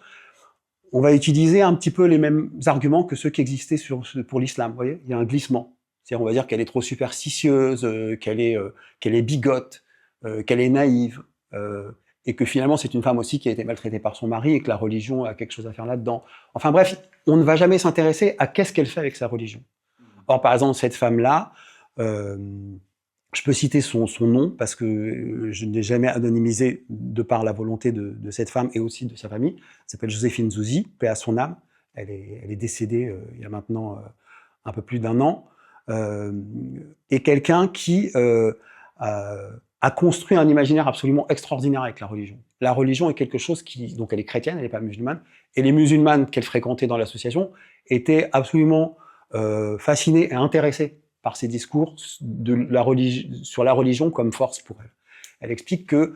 on va utiliser un petit peu les mêmes arguments que ceux qui existaient pour l'islam. Vous voyez, il y a un glissement. C'est-à-dire, on va dire qu'elle est trop superstitieuse, qu'elle est bigote, qu'elle est naïve, et que finalement c'est une femme aussi qui a été maltraitée par son mari et que la religion a quelque chose à faire là-dedans. Enfin bref, on ne va jamais s'intéresser à qu'est-ce qu'elle fait avec sa religion. Or, par exemple, cette femme-là, je peux citer son nom parce que je ne l'ai jamais anonymisé de par la volonté de cette femme et aussi de sa famille. Elle s'appelle Joséphine Zouzi, paix à son âme. Elle est décédée il y a maintenant un peu plus d'1 an. Et quelqu'un qui a construit un imaginaire absolument extraordinaire avec la religion. La religion est quelque chose donc elle est chrétienne, elle n'est pas musulmane, et les musulmanes qu'elle fréquentait dans l'association étaient absolument fascinées et intéressées par ses discours sur la religion comme force pour elle. Elle explique que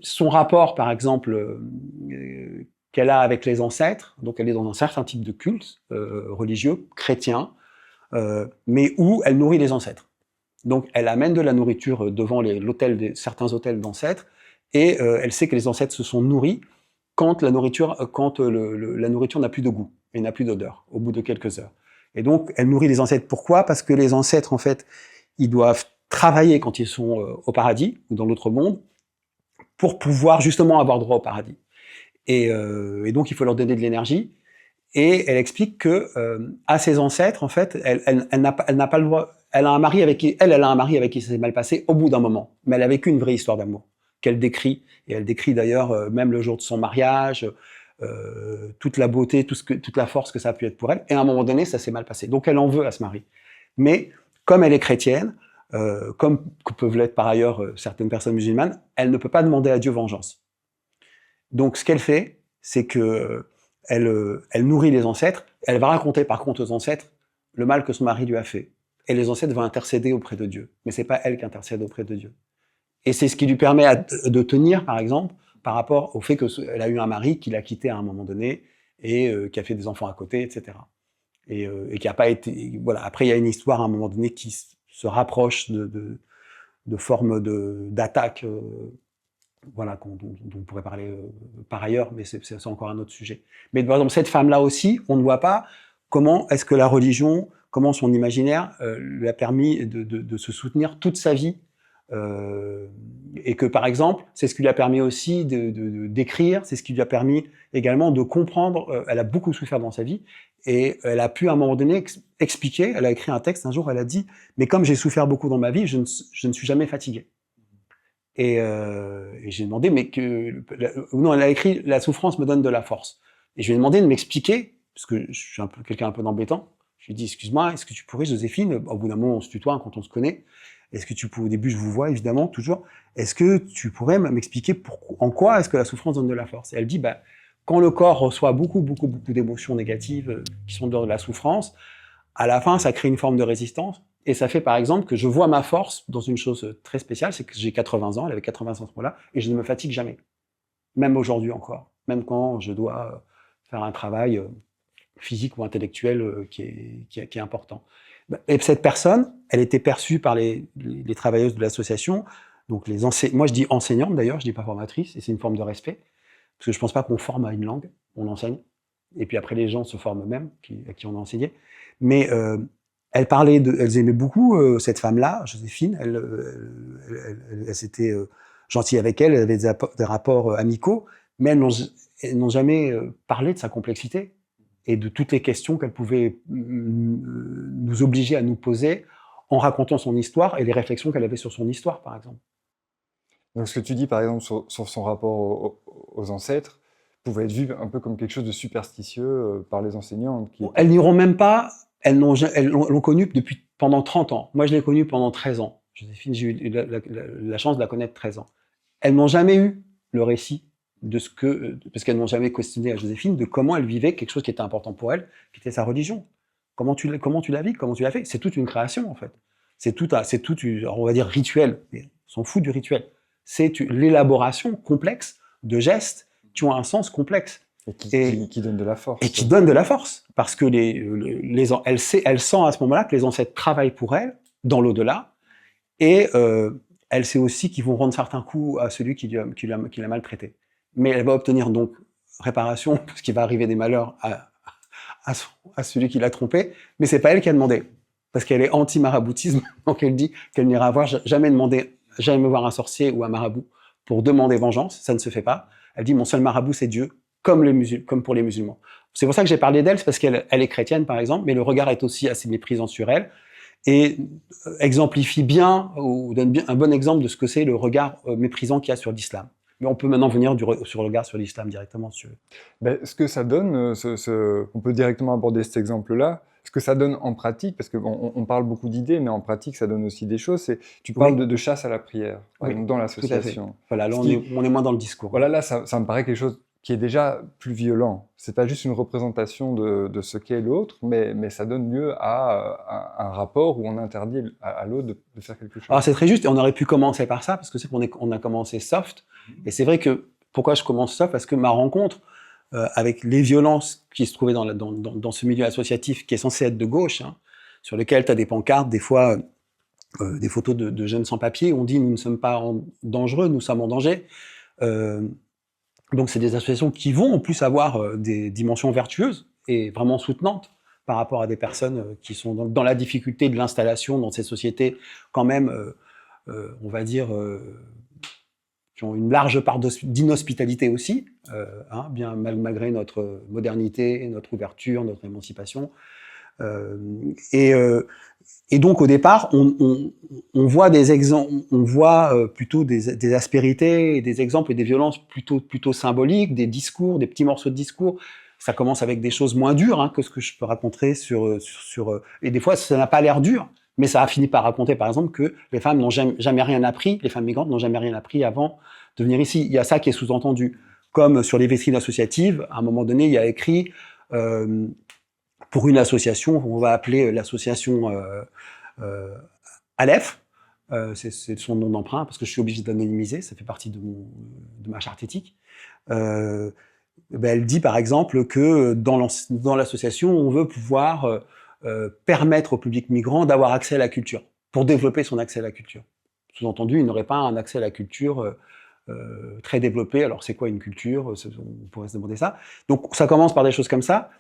son rapport, par exemple, qu'elle a avec les ancêtres, donc elle est dans un certain type de culte religieux, chrétien, mais où elle nourrit les ancêtres. Donc elle amène de la nourriture devant certains autels d'ancêtres, et elle sait que les ancêtres se sont nourris quand la nourriture n'a plus de goût et n'a plus d'odeur, au bout de quelques heures. Et donc elle nourrit les ancêtres. Pourquoi ? Parce que les ancêtres, en fait, ils doivent travailler quand ils sont au paradis ou dans l'autre monde pour pouvoir justement avoir droit au paradis. Et donc il faut leur donner de l'énergie. Et elle explique que à ses ancêtres, en fait, elle n'a pas le droit. Elle a un mari avec qui ça s'est mal passé au bout d'un moment, mais elle a vécu une vraie histoire d'amour qu'elle décrit, et elle décrit d'ailleurs même le jour de son mariage, toute la beauté, toute la force que ça a pu être pour elle. Et à un moment donné, ça s'est mal passé. Donc elle en veut à ce mari. Mais comme elle est chrétienne, comme peuvent l'être par ailleurs certaines personnes musulmanes, elle ne peut pas demander à Dieu vengeance. Donc ce qu'elle fait, c'est que elle nourrit les ancêtres. Elle va raconter par contre aux ancêtres le mal que son mari lui a fait. Et les ancêtres vont intercéder auprès de Dieu. Mais c'est pas elle qui intercède auprès de Dieu. Et c'est ce qui lui permet de tenir, par exemple, par rapport au fait qu'elle a eu un mari qui l'a quittée à un moment donné et qui a fait des enfants à côté, etc. Et qui n'a pas été... Voilà. Après, il y a une histoire à un moment donné qui se rapproche de formes d'attaque, voilà, dont on pourrait parler par ailleurs, mais c'est encore un autre sujet. Mais par exemple, cette femme-là aussi, on ne voit pas comment est-ce que la religion, comment son imaginaire lui a permis de se soutenir toute sa vie. Et que par exemple, c'est ce qui lui a permis aussi d'écrire, c'est ce qui lui a permis également de comprendre, elle a beaucoup souffert dans sa vie, et elle a pu à un moment donné expliquer, elle a écrit un texte un jour, elle a dit « mais comme j'ai souffert beaucoup dans ma vie, je ne suis jamais fatiguée ». Et j'ai demandé, non, elle a écrit « la souffrance me donne de la force ». Et je lui ai demandé de m'expliquer, parce que je suis quelqu'un un peu d'embêtant, je lui ai dit « excuse-moi, est-ce que tu pourrais, Joséphine », au bout d'un moment on se tutoie quand on se connaît, est-ce que tu peux, au début je vous vois évidemment, toujours, est-ce que tu pourrais m'expliquer en quoi est-ce que la souffrance donne de la force? Et elle dit, quand le corps reçoit beaucoup d'émotions négatives qui sont de la souffrance, à la fin ça crée une forme de résistance, et ça fait par exemple que je vois ma force dans une chose très spéciale, c'est que j'ai 80 ans, elle avait 80 ans à ce moment-là, et je ne me fatigue jamais. Même aujourd'hui encore. Même quand je dois faire un travail physique ou intellectuel qui est important. Et cette personne, elle était perçue par les travailleuses de l'association, donc moi je dis enseignante d'ailleurs, je dis pas formatrice, et c'est une forme de respect, parce que je pense pas qu'on forme à une langue, on enseigne, et puis après les gens se forment eux-mêmes, à qui on a enseigné. Mais elles aimaient beaucoup cette femme-là, Joséphine, elles étaient gentilles avec elle avait des rapports amicaux, mais elles n'ont jamais parlé de sa complexité et de toutes les questions qu'elle pouvait nous obliger à nous poser en racontant son histoire et les réflexions qu'elle avait sur son histoire, par exemple. Donc ce que tu dis, par exemple, sur son rapport aux ancêtres, pouvait être vu un peu comme quelque chose de superstitieux par les enseignants. Elles n'iront même pas, elles l'ont connue pendant 30 ans. Moi, je l'ai connue pendant 13 ans. Joséphine, j'ai eu la chance de la connaître 13 ans. Elles n'ont jamais eu le récit parce qu'elles n'ont jamais questionné à Joséphine de comment elle vivait quelque chose qui était important pour elle, qui était sa religion. Comment tu la vis, comment tu l'as fait. C'est toute une création, en fait. C'est tout, on va dire, rituel. Mais on s'en fout du rituel. C'est l'élaboration complexe de gestes qui ont un sens complexe. Et qui donne de la force. Et qui donne de la force. Parce que elle sent à ce moment-là que les ancêtres travaillent pour elle, dans l'au-delà, et elle sait aussi qu'ils vont rendre certains coups à celui qui l'a maltraité. Mais elle va obtenir donc réparation, parce qu'il va arriver des malheurs à celui qui l'a trompé, mais c'est pas elle qui a demandé, parce qu'elle est anti-maraboutisme, donc elle dit qu'elle n'ira jamais voir un sorcier ou un marabout pour demander vengeance, ça ne se fait pas. Elle dit, mon seul marabout, c'est Dieu, comme pour les musulmans. C'est pour ça que j'ai parlé d'elle, c'est parce qu'elle est chrétienne, par exemple, mais le regard est aussi assez méprisant sur elle, et exemplifie bien, ou donne bien un bon exemple de ce que c'est le regard méprisant qu'il y a sur l'islam. Mais on peut maintenant venir sur le regard sur l'islam directement. Si tu veux. Ce que ça donne, on peut directement aborder cet exemple-là, ce que ça donne en pratique, parce qu'on parle beaucoup d'idées, mais en pratique, ça donne aussi des choses. Tu parles de chasse à la prière, dans l'association. Voilà, là, on est moins dans le discours. Voilà, là, ça me paraît quelque chose qui est déjà plus violent. C'est pas juste une représentation de ce qu'est l'autre, mais ça donne lieu à un rapport où on interdit à l'autre de faire quelque chose. Alors c'est très juste, et on aurait pu commencer par ça, parce que c'est qu'on a commencé soft, et c'est vrai que, pourquoi je commence soft? Parce que ma rencontre avec les violences qui se trouvaient dans ce milieu associatif, qui est censé être de gauche, sur lequel tu as des pancartes, des fois des photos de jeunes sans-papiers, on dit « nous ne sommes pas dangereux, nous sommes en danger ». Donc c'est des associations qui vont en plus avoir des dimensions vertueuses et vraiment soutenantes par rapport à des personnes qui sont dans la difficulté de l'installation dans ces sociétés quand même, on va dire, qui ont une large part d'inhospitalité aussi, bien malgré notre modernité, notre ouverture, notre émancipation. Et donc au départ, on voit des exemples, on voit plutôt des aspérités, des exemples et des violences plutôt symboliques, des discours, des petits morceaux de discours. Ça commence avec des choses moins dures que ce que je peux raconter et des fois ça n'a pas l'air dur, mais ça a fini par raconter par exemple que les femmes n'ont jamais rien appris, les femmes migrantes n'ont jamais rien appris avant de venir ici. Il y a ça qui est sous-entendu, comme sur les vitrines associatives. À un moment donné, il y a écrit pour une association, on va appeler l'association Aleph, c'est son nom d'emprunt, parce que je suis obligé d'anonymiser, ça fait partie de ma charte éthique. Elle dit par exemple que dans l'association, on veut pouvoir permettre au public migrant d'avoir accès à la culture, pour développer son accès à la culture. Sous-entendu, il n'aurait pas un accès à la culture très développé. Alors c'est quoi une culture? On pourrait se demander ça. Donc ça commence par des choses comme ça.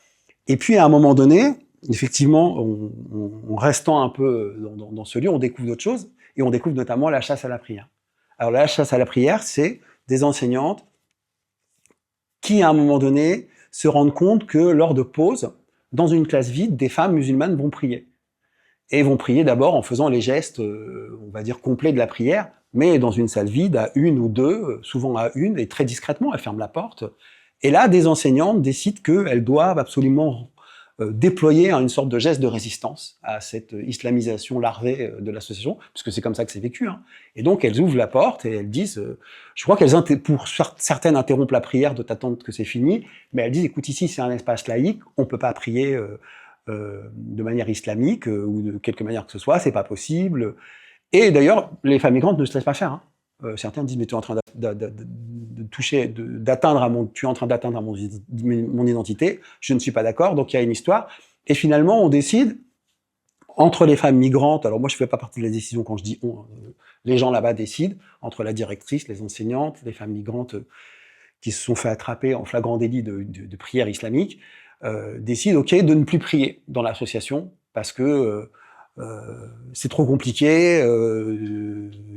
Et puis, à un moment donné, effectivement, en restant un peu dans ce lieu, on découvre d'autres choses, et on découvre notamment la chasse à la prière. Alors, la chasse à la prière, c'est des enseignantes qui, à un moment donné, se rendent compte que lors de pauses, dans une classe vide, des femmes musulmanes vont prier. Et vont prier d'abord en faisant les gestes, on va dire, complets de la prière, mais dans une salle vide, à une ou deux, souvent à une, et très discrètement, elles ferment la porte. Et là, des enseignantes décident qu'elles doivent absolument déployer une sorte de geste de résistance à cette islamisation larvée de l'association, parce que c'est comme ça que c'est vécu. Et donc, elles ouvrent la porte et elles disent, je crois qu'elles, pour certaines, interrompent la prière de t'attendre que c'est fini, mais elles disent, écoute, ici, c'est un espace laïque, on ne peut pas prier de manière islamique ou de quelque manière que ce soit, c'est pas possible. Et d'ailleurs, les femmes migrantes ne se laissent pas faire. Certains disent, mais tu es en train d'atteindre à mon identité, je ne suis pas d'accord, donc il y a une histoire. Et finalement, on décide, entre les femmes migrantes, alors moi je ne fais pas partie de la décision quand je dis on, les gens là-bas décident, entre la directrice, les enseignantes, les femmes migrantes qui se sont fait attraper en flagrant délit de prière islamique, décident, ok, de ne plus prier dans l'association, parce que c'est trop compliqué,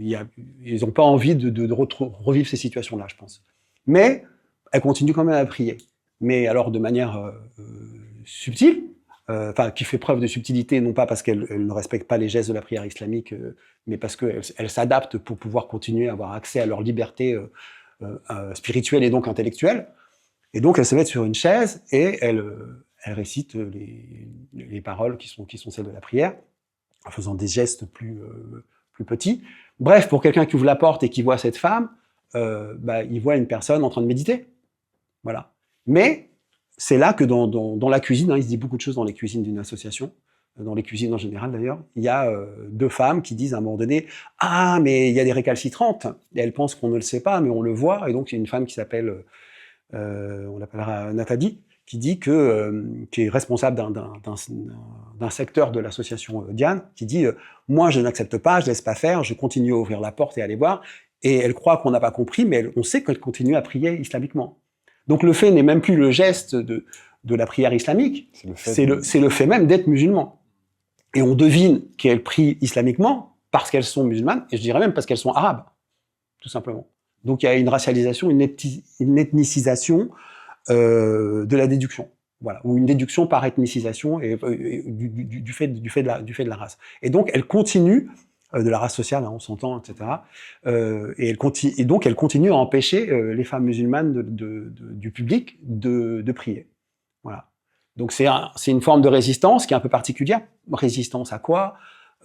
ils n'ont pas envie de revivre ces situations-là, je pense. Mais elles continuent quand même à prier. Mais alors de manière subtile, qui fait preuve de subtilité, non pas parce qu'elles ne respectent pas les gestes de la prière islamique, mais parce qu'elles s'adaptent pour pouvoir continuer à avoir accès à leur liberté spirituelle et donc intellectuelle. Et donc elles se mettent sur une chaise et elles récitent les paroles qui sont celles de la prière, en faisant des gestes plus petits. Bref, pour quelqu'un qui ouvre la porte et qui voit cette femme, il voit une personne en train de méditer. Voilà. Mais c'est là que dans la cuisine, il se dit beaucoup de choses dans les cuisines d'une association, dans les cuisines en général d'ailleurs, il y a deux femmes qui disent à un moment donné « Ah, mais il y a des récalcitrantes !» Et elles pensent qu'on ne le sait pas, mais on le voit. Et donc, il y a une femme qui s'appelle, on l'appellera Nathalie, qui dit qui est responsable d'un secteur de l'association Diane, qui dit moi je n'accepte pas, je laisse pas faire, je continue à ouvrir la porte et à aller voir. Et elle croit qu'on n'a pas compris, mais on sait qu'elle continue à prier islamiquement. Donc le fait n'est même plus le geste de la prière islamique, c'est le fait même d'être musulman. Et on devine qu'elles prient islamiquement parce qu'elles sont musulmanes, et je dirais même parce qu'elles sont arabes, tout simplement. Donc il y a une racialisation, une ethnicisation de la déduction, voilà, ou une déduction par ethnicisation et du fait de la race. Et donc elle continue de la race sociale, on s'entend, etc. Et donc elle continue à empêcher les femmes musulmanes du public de prier. Voilà. Donc c'est une forme de résistance qui est un peu particulière. Résistance à quoi?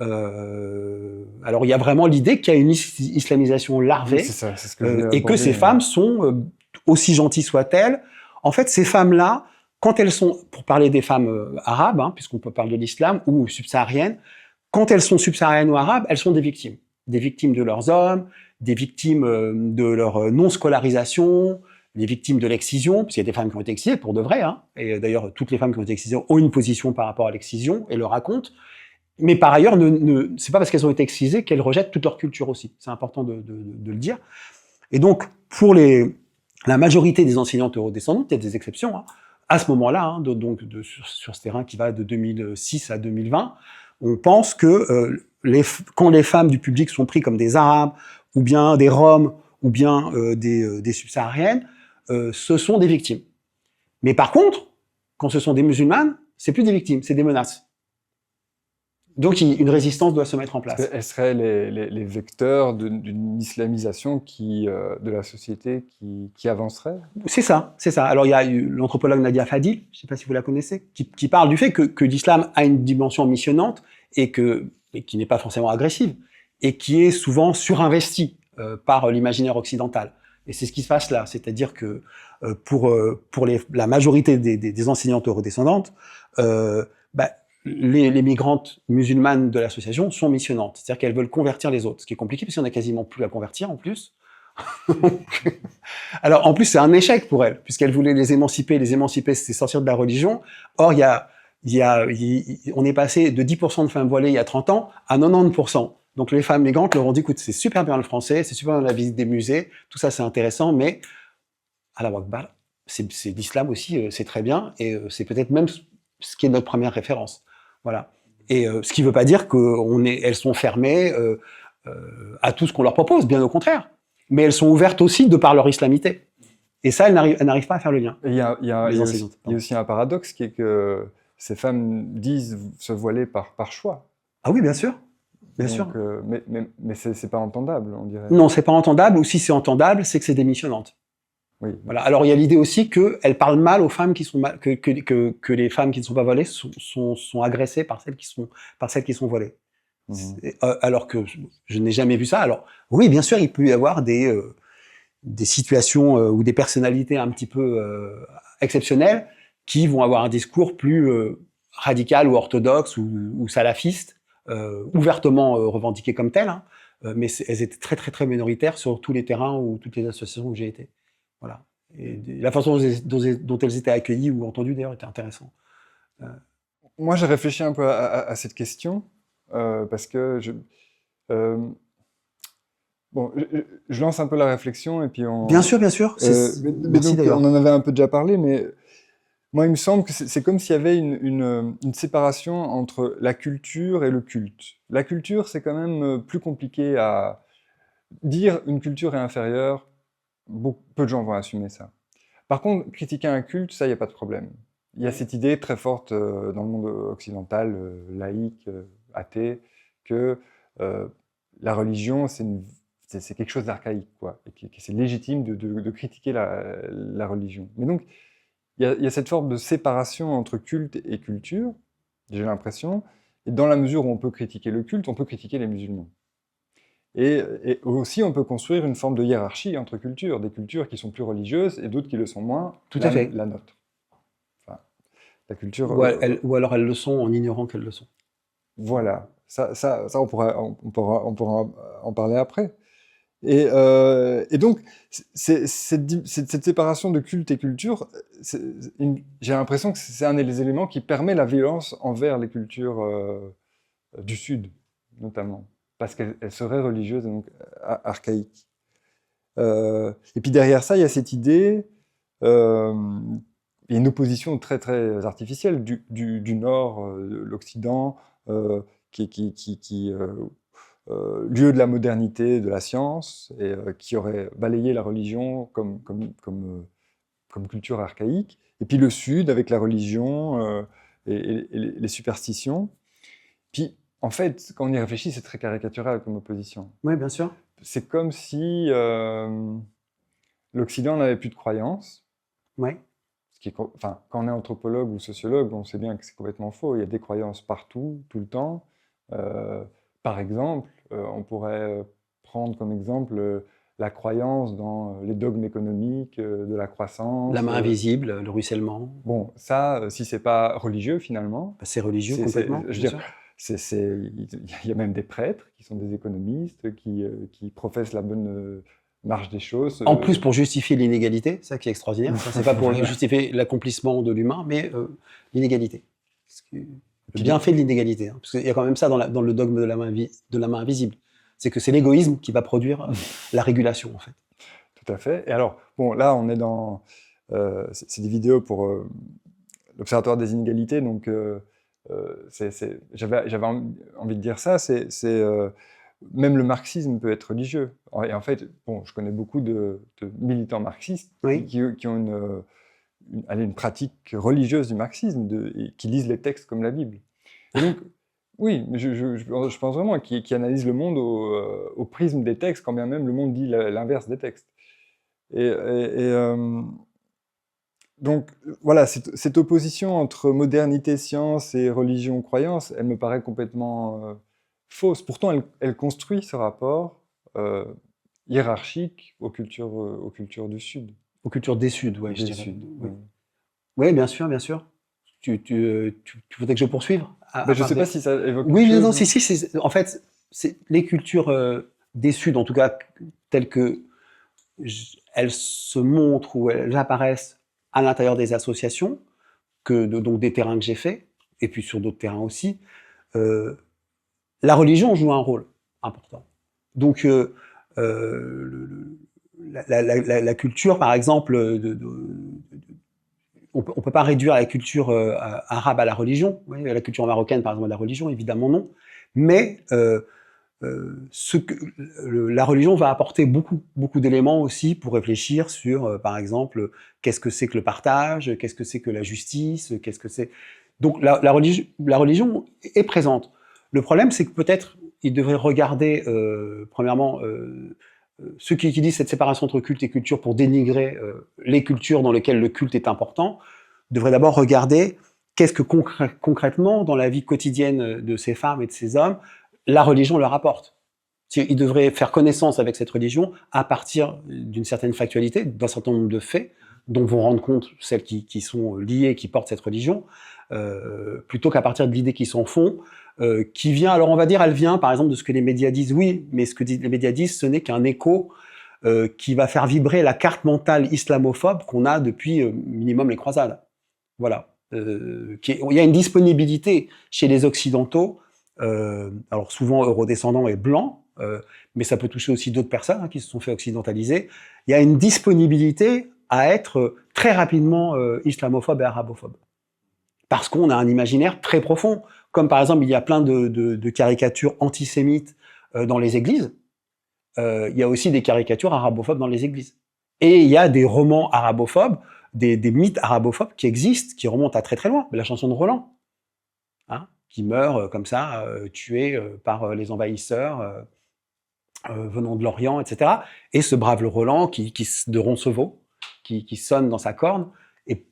Alors il y a vraiment l'idée qu'il y a une islamisation larvée, oui, c'est ce que et que ces femmes sont, aussi gentilles soient-elles, en fait ces femmes-là, quand elles sont, pour parler des femmes arabes, puisqu'on peut parler de l'islam, ou subsahariennes, quand elles sont subsahariennes ou arabes, elles sont des victimes de leurs hommes, des victimes de leur non-scolarisation, les victimes de l'excision, parce qu'il y a des femmes qui ont été excisées pour de vrai, et d'ailleurs toutes les femmes qui ont été excisées ont une position par rapport à l'excision et le racontent. Mais par ailleurs, c'est pas parce qu'elles ont été excisées qu'elles rejettent toute leur culture aussi. C'est important de le dire. Et donc, pour la majorité des enseignantes eurodescendantes, il y a des exceptions, à ce moment-là, sur ce terrain qui va de 2006 à 2020, on pense que quand les femmes du public sont prises comme des Arabes, ou bien des Roms, ou bien des subsahariennes, ce sont des victimes. Mais par contre, quand ce sont des musulmanes, c'est plus des victimes, c'est des menaces. Donc une résistance doit se mettre en place. Elles seraient les vecteurs d'une islamisation de la société qui avancerait? C'est ça, c'est ça. Alors il y a l'anthropologue Nadia Fadil, je ne sais pas si vous la connaissez, qui parle du fait que l'islam a une dimension missionnante et qui n'est pas forcément agressive, et qui est souvent surinvestie par l'imaginaire occidental. Et c'est ce qui se passe là, c'est-à-dire que pour la majorité des enseignantes eurodescendantes, les migrantes musulmanes de l'association sont missionnantes, c'est-à-dire qu'elles veulent convertir les autres, ce qui est compliqué parce qu'on n'a quasiment plus à convertir en plus. Alors en plus c'est un échec pour elles, puisqu'elles voulaient les émanciper c'est sortir de la religion. Or on est passé de 10% de femmes voilées il y a 30 ans à 90%. Donc les femmes migrantes leur ont dit, écoute, c'est super bien le français, c'est super bien la visite des musées, tout ça c'est intéressant, mais Allah Akbar, c'est l'islam aussi, c'est très bien, et c'est peut-être même ce qui est notre première référence. Voilà. Et ce qui ne veut pas dire qu'elles sont fermées à tout ce qu'on leur propose, bien au contraire. Mais elles sont ouvertes aussi de par leur islamité. Et ça, elles n'arrivent pas à faire le lien. Il y a aussi un paradoxe qui est que ces femmes disent se voiler par choix. Ah oui, bien sûr. Bien Donc, sûr. Mais c'est pas entendable, on dirait. Non, c'est pas entendable, ou si c'est entendable, c'est que c'est démissionnante. Oui. Voilà. Alors il y a l'idée aussi qu'elles parlent mal aux femmes qui sont que les femmes qui ne sont pas voilées sont agressées par celles qui sont voilées. Alors que je n'ai jamais vu ça. Alors oui, bien sûr, il peut y avoir des situations ou des personnalités un petit peu exceptionnelles qui vont avoir un discours plus radical ou orthodoxe ou salafiste, ouvertement revendiqué comme tel, hein, mais elles étaient très très très minoritaires sur tous les terrains ou toutes les associations où j'ai été. Voilà. Et la façon dont elles étaient accueillies ou entendues d'ailleurs était intéressante. Moi, j'ai réfléchi un peu à cette question parce que bon, je lance un peu la réflexion et puis on. Bien sûr, bien sûr. Merci d'ailleurs. On en avait un peu déjà parlé, mais moi, il me semble que c'est comme s'il y avait une séparation entre la culture et le culte. La culture, c'est quand même plus compliqué à dire. Une culture est inférieure. Peu de gens vont assumer ça. Par contre, critiquer un culte, ça, il n'y a pas de problème. Il y a cette idée très forte dans le monde occidental, laïque, athée, que la religion, c'est quelque chose d'archaïque, quoi, et que c'est légitime de critiquer la religion. Mais donc, il y a cette forme de séparation entre culte et culture, j'ai l'impression, et dans la mesure où on peut critiquer le culte, on peut critiquer les musulmans. Et aussi, on peut construire une forme de hiérarchie entre cultures, des cultures qui sont plus religieuses et d'autres qui le sont moins. Tout à fait. La nôtre. Enfin, la culture. Ou alors elles le sont en ignorant qu'elles le sont. Voilà. Ça on pourra en parler après. Et donc, cette séparation de culte et culture, j'ai l'impression que c'est un des éléments qui permet la violence envers les cultures du Sud, notamment. Parce qu'elle serait religieuse et donc archaïque. Et puis derrière ça, il y a cette idée, il y a une opposition très très artificielle du Nord, de l'Occident, lieu de la modernité, de la science, et qui aurait balayé la religion comme culture archaïque. Et puis le Sud avec la religion et les superstitions. Puis en fait, quand on y réfléchit, c'est très caricatural comme opposition. Oui, bien sûr. C'est comme si l'Occident n'avait plus de croyances. Oui. Quand on est anthropologue ou sociologue, on sait bien que c'est complètement faux. Il y a des croyances partout, tout le temps. Par exemple, on pourrait prendre comme exemple la croyance dans les dogmes économiques, de la croissance. La main invisible, le ruissellement. Bon, ça, si c'est pas religieux finalement. C'est religieux complètement. Je veux dire, il y a même des prêtres qui sont des économistes, qui professent la bonne marche des choses. En plus, pour justifier l'inégalité, ça qui est extraordinaire. C'est pas pour justifier l'accomplissement de l'humain, mais l'inégalité. Le bienfait de l'inégalité. Hein, parce qu'il y a quand même ça dans le dogme de la main invisible. C'est que c'est l'égoïsme qui va produire la régulation, en fait. Tout à fait. Et alors, bon, là, on est dans... c'est des vidéos pour l'Observatoire des inégalités, donc j'avais envie de dire ça, même le marxisme peut être religieux. Et en fait, bon, je connais beaucoup de militants marxistes Oui. qui ont une pratique religieuse du marxisme, et qui lisent les textes comme la Bible. Et donc, oui, mais je pense vraiment qui analysent le monde au prisme des textes, quand bien même le monde dit l'inverse des textes. Donc, voilà, cette opposition entre modernité, science et religion, croyance, elle me paraît complètement fausse. Pourtant, elle construit ce rapport hiérarchique aux cultures du Sud. Aux cultures des Sud, ouais, je Des dirais. Sud, Oui, oui. oui, bien sûr, bien sûr. Tu voudrais que je poursuive Ben, je ne sais pas si ça évoque Oui, quelque chose. non, si. En fait, les cultures des Sud, en tout cas, telles que elles se montrent ou elles apparaissent à l'intérieur des associations, donc des terrains que j'ai faits, et puis sur d'autres terrains aussi, la religion joue un rôle important. Donc, la culture, par exemple, on peut pas réduire la culture arabe à la religion. Oui, la culture marocaine, par exemple, à la religion, évidemment non. Mais la religion va apporter beaucoup d'éléments aussi pour réfléchir sur, par exemple, qu'est-ce que c'est que le partage, qu'est-ce que c'est que la justice, qu'est-ce que c'est. Donc la religion est présente. Le problème, c'est que peut-être il devrait regarder, premièrement, ceux qui utilisent cette séparation entre culte et culture pour dénigrer les cultures dans lesquelles le culte est important, devraient d'abord regarder qu'est-ce que concrètement, dans la vie quotidienne de ces femmes et de ces hommes, la religion leur apporte. Ils devraient faire connaissance avec cette religion à partir d'une certaine factualité, d'un certain nombre de faits, dont vont rendre compte celles qui sont liées, qui portent cette religion, plutôt qu'à partir de l'idée qu'ils s'en font, qui vient, alors on va dire, elle vient par exemple de ce que les médias disent, oui, mais ce que les médias disent, ce n'est qu'un écho qui va faire vibrer la carte mentale islamophobe qu'on a depuis minimum les croisades. Voilà. Il y a une disponibilité chez les Occidentaux, alors souvent eurodescendants et blancs, mais ça peut toucher aussi d'autres personnes qui se sont fait occidentaliser. Il y a une disponibilité à être très rapidement islamophobe et arabophobe. Parce qu'on a un imaginaire très profond. Comme par exemple, il y a plein de caricatures antisémites dans les églises. Il y a aussi des caricatures arabophobes dans les églises. Et il y a des romans arabophobes, des mythes arabophobes qui existent, qui remontent à très très loin. La chanson de Roland, hein, qui meurt comme ça, tué par les envahisseurs venant de l'Orient, etc. Et ce brave Roland de Roncevaux, qui sonne dans sa corne. Et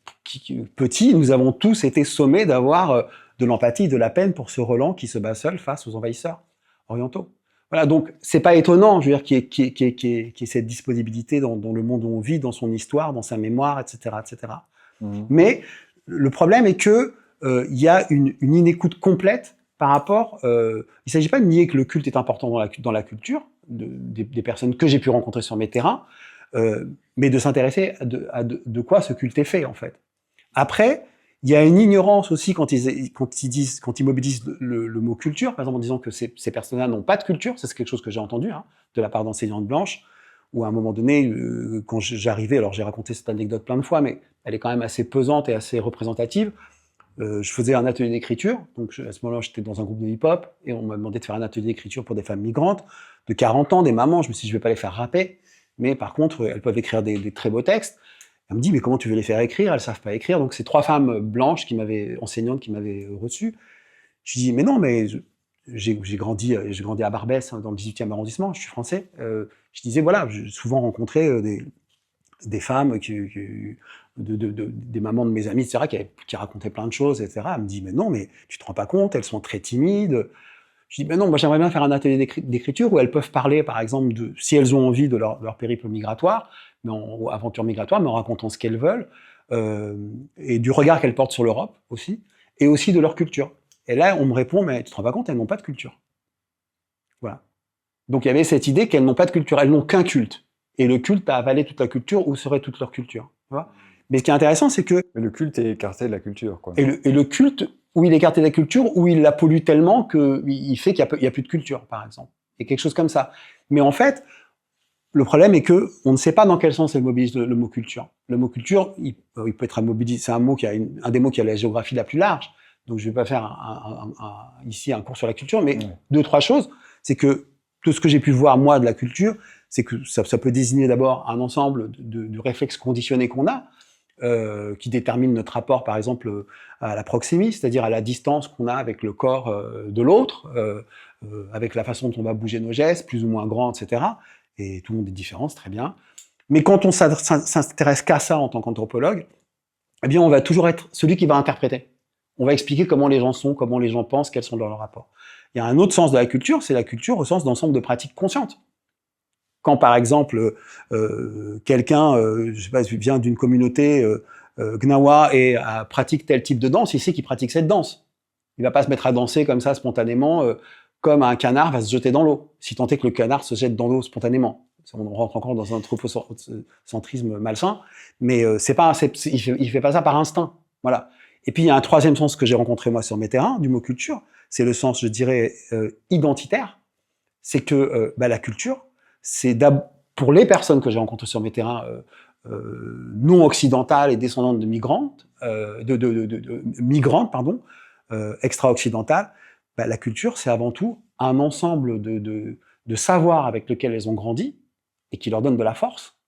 petit, nous avons tous été sommés d'avoir de l'empathie, de la peine pour ce Roland qui se bat seul face aux envahisseurs orientaux. Voilà, donc c'est pas étonnant, je veux dire, qu'il y ait cette disponibilité dans le monde où on vit, dans son histoire, dans sa mémoire, etc., etc. Mais le problème est que il y a une inécoute complète par rapport. Il s'agit pas de nier que le culte est important dans la culture des personnes que j'ai pu rencontrer sur mes terrains, mais de s'intéresser de quoi ce culte est fait en fait. Après, il y a une ignorance aussi quand ils mobilisent le mot culture, par exemple en disant que ces personnes-là n'ont pas de culture. C'est quelque chose que j'ai entendu de la part d'enseignantes blanches, où à un moment donné, quand j'arrivais, alors j'ai raconté cette anecdote plein de fois, mais elle est quand même assez pesante et assez représentative. Je faisais un atelier d'écriture, donc à ce moment-là, j'étais dans un groupe de hip-hop, et on m'a demandé de faire un atelier d'écriture pour des femmes migrantes de 40 ans, des mamans. Je me suis dit, je vais pas les faire rapper, mais par contre, elles peuvent écrire des très beaux textes. Elle me dit, mais comment tu veux les faire écrire? Elles savent pas écrire. Donc, c'est 3 femmes blanches enseignantes qui m'avaient reçu. Je dis, mais non, mais j'ai grandi à Barbès, dans le 18e arrondissement, je suis français. Je disais, voilà, j'ai souvent rencontré des femmes, des mamans de mes amis, etc., qui racontaient plein de choses, etc. Elle me dit, mais non, mais tu te rends pas compte, elles sont très timides. Je dis, mais non, moi j'aimerais bien faire un atelier d'écriture où elles peuvent parler, par exemple, si elles ont envie de leur périple migratoire, ou aventure migratoire, mais en racontant ce qu'elles veulent, et du regard qu'elles portent sur l'Europe aussi, et aussi de leur culture. Et là, on me répond, mais tu te rends pas compte, elles n'ont pas de culture. Voilà. Donc il y avait cette idée qu'elles n'ont pas de culture, elles n'ont qu'un culte. Et le culte a avalé toute la culture, où serait toute leur culture. Tu vois. Mais ce qui est intéressant, c'est que... Mais le culte est écarté de la culture, quoi. Et le culte, où il est écarté de la culture, où il la pollue tellement qu'il fait qu'il n'y a plus de culture, par exemple. Et quelque chose comme ça. Mais en fait, le problème est que on ne sait pas dans quel sens elle mobilise le mot culture. Le mot culture, il peut être mobilisé, c'est un mot un des mots qui a la géographie la plus large. Donc je ne vais pas faire ici un cours sur la culture, mais 2-3 choses. C'est que tout ce que j'ai pu voir, moi, de la culture, c'est que ça peut désigner d'abord un ensemble de réflexes conditionnés qu'on a, qui déterminent notre rapport, par exemple, à la proxémie, c'est-à-dire à la distance qu'on a avec le corps de l'autre, avec la façon dont on va bouger nos gestes, plus ou moins grands, etc. Et tout le monde est différent, c'est très bien. Mais quand on s'intéresse qu'à ça en tant qu'anthropologue, eh bien, on va toujours être celui qui va interpréter. On va expliquer comment les gens sont, comment les gens pensent, quels sont leurs rapports. Il y a un autre sens de la culture, c'est la culture au sens d'ensemble de pratiques conscientes. Quand, par exemple, quelqu'un, je sais pas, vient d'une communauté Gnawa et pratique tel type de danse, il sait qu'il pratique cette danse. Il va pas se mettre à danser comme ça spontanément, comme un canard va se jeter dans l'eau, si tant est que le canard se jette dans l'eau spontanément. On rentre encore dans un anthropocentrisme malsain, mais il fait pas ça par instinct. Voilà. Et puis il y a un troisième sens que j'ai rencontré moi sur mes terrains du mot culture, c'est le sens, je dirais, identitaire. C'est que la culture, c'est pour les personnes que j'ai rencontrées sur mes terrains non occidentales et descendantes de migrantes, extra-occidentales, la culture, c'est avant tout un ensemble de savoirs avec lesquels elles ont grandi et qui leur donnent de la force,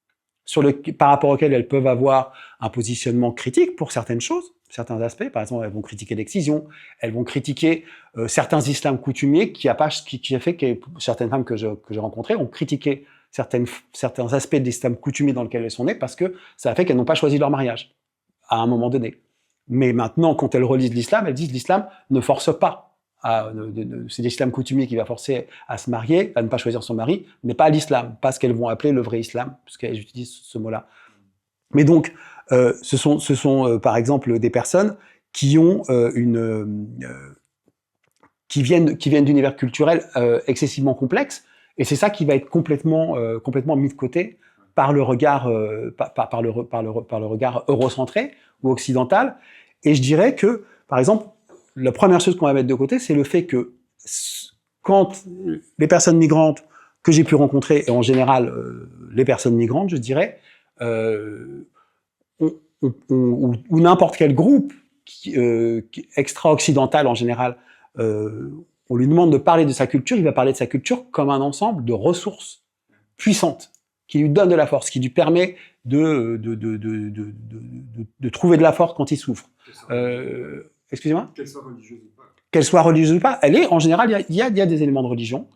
par rapport auxquels elles peuvent avoir un positionnement critique pour certaines choses, certains aspects. Par exemple, elles vont critiquer l'excision, elles vont critiquer certains islams coutumiers qui a fait que certaines femmes que j'ai rencontrées ont critiqué certains aspects de l'islam coutumier dans lequel elles sont nées parce que ça a fait qu'elles n'ont pas choisi leur mariage à un moment donné. Mais maintenant, quand elles relisent l'islam, elles disent l'islam ne force pas. C'est l'islam coutumier qui va forcer à se marier, à ne pas choisir son mari, mais pas l'islam, pas ce qu'elles vont appeler le vrai islam, puisqu'elles utilisent ce mot-là. Mais donc, ce sont par exemple des personnes qui ont qui viennent d'univers culturels excessivement complexes, et c'est ça qui va être complètement mis de côté par le regard par le regard eurocentré ou occidental. Et je dirais que, par exemple, la première chose qu'on va mettre de côté, c'est le fait que quand les personnes migrantes que j'ai pu rencontrer, et en général les personnes migrantes, je dirais, ou n'importe quel groupe extra-occidental en général, on lui demande de parler de sa culture, il va parler de sa culture comme un ensemble de ressources puissantes, qui lui donnent de la force, qui lui permet de trouver de la force quand il souffre. Excusez-moi ? Qu'elle soit religieuse ou pas. Qu'elle soit religieuse ou pas, elle est, en général, il y a des éléments de religion.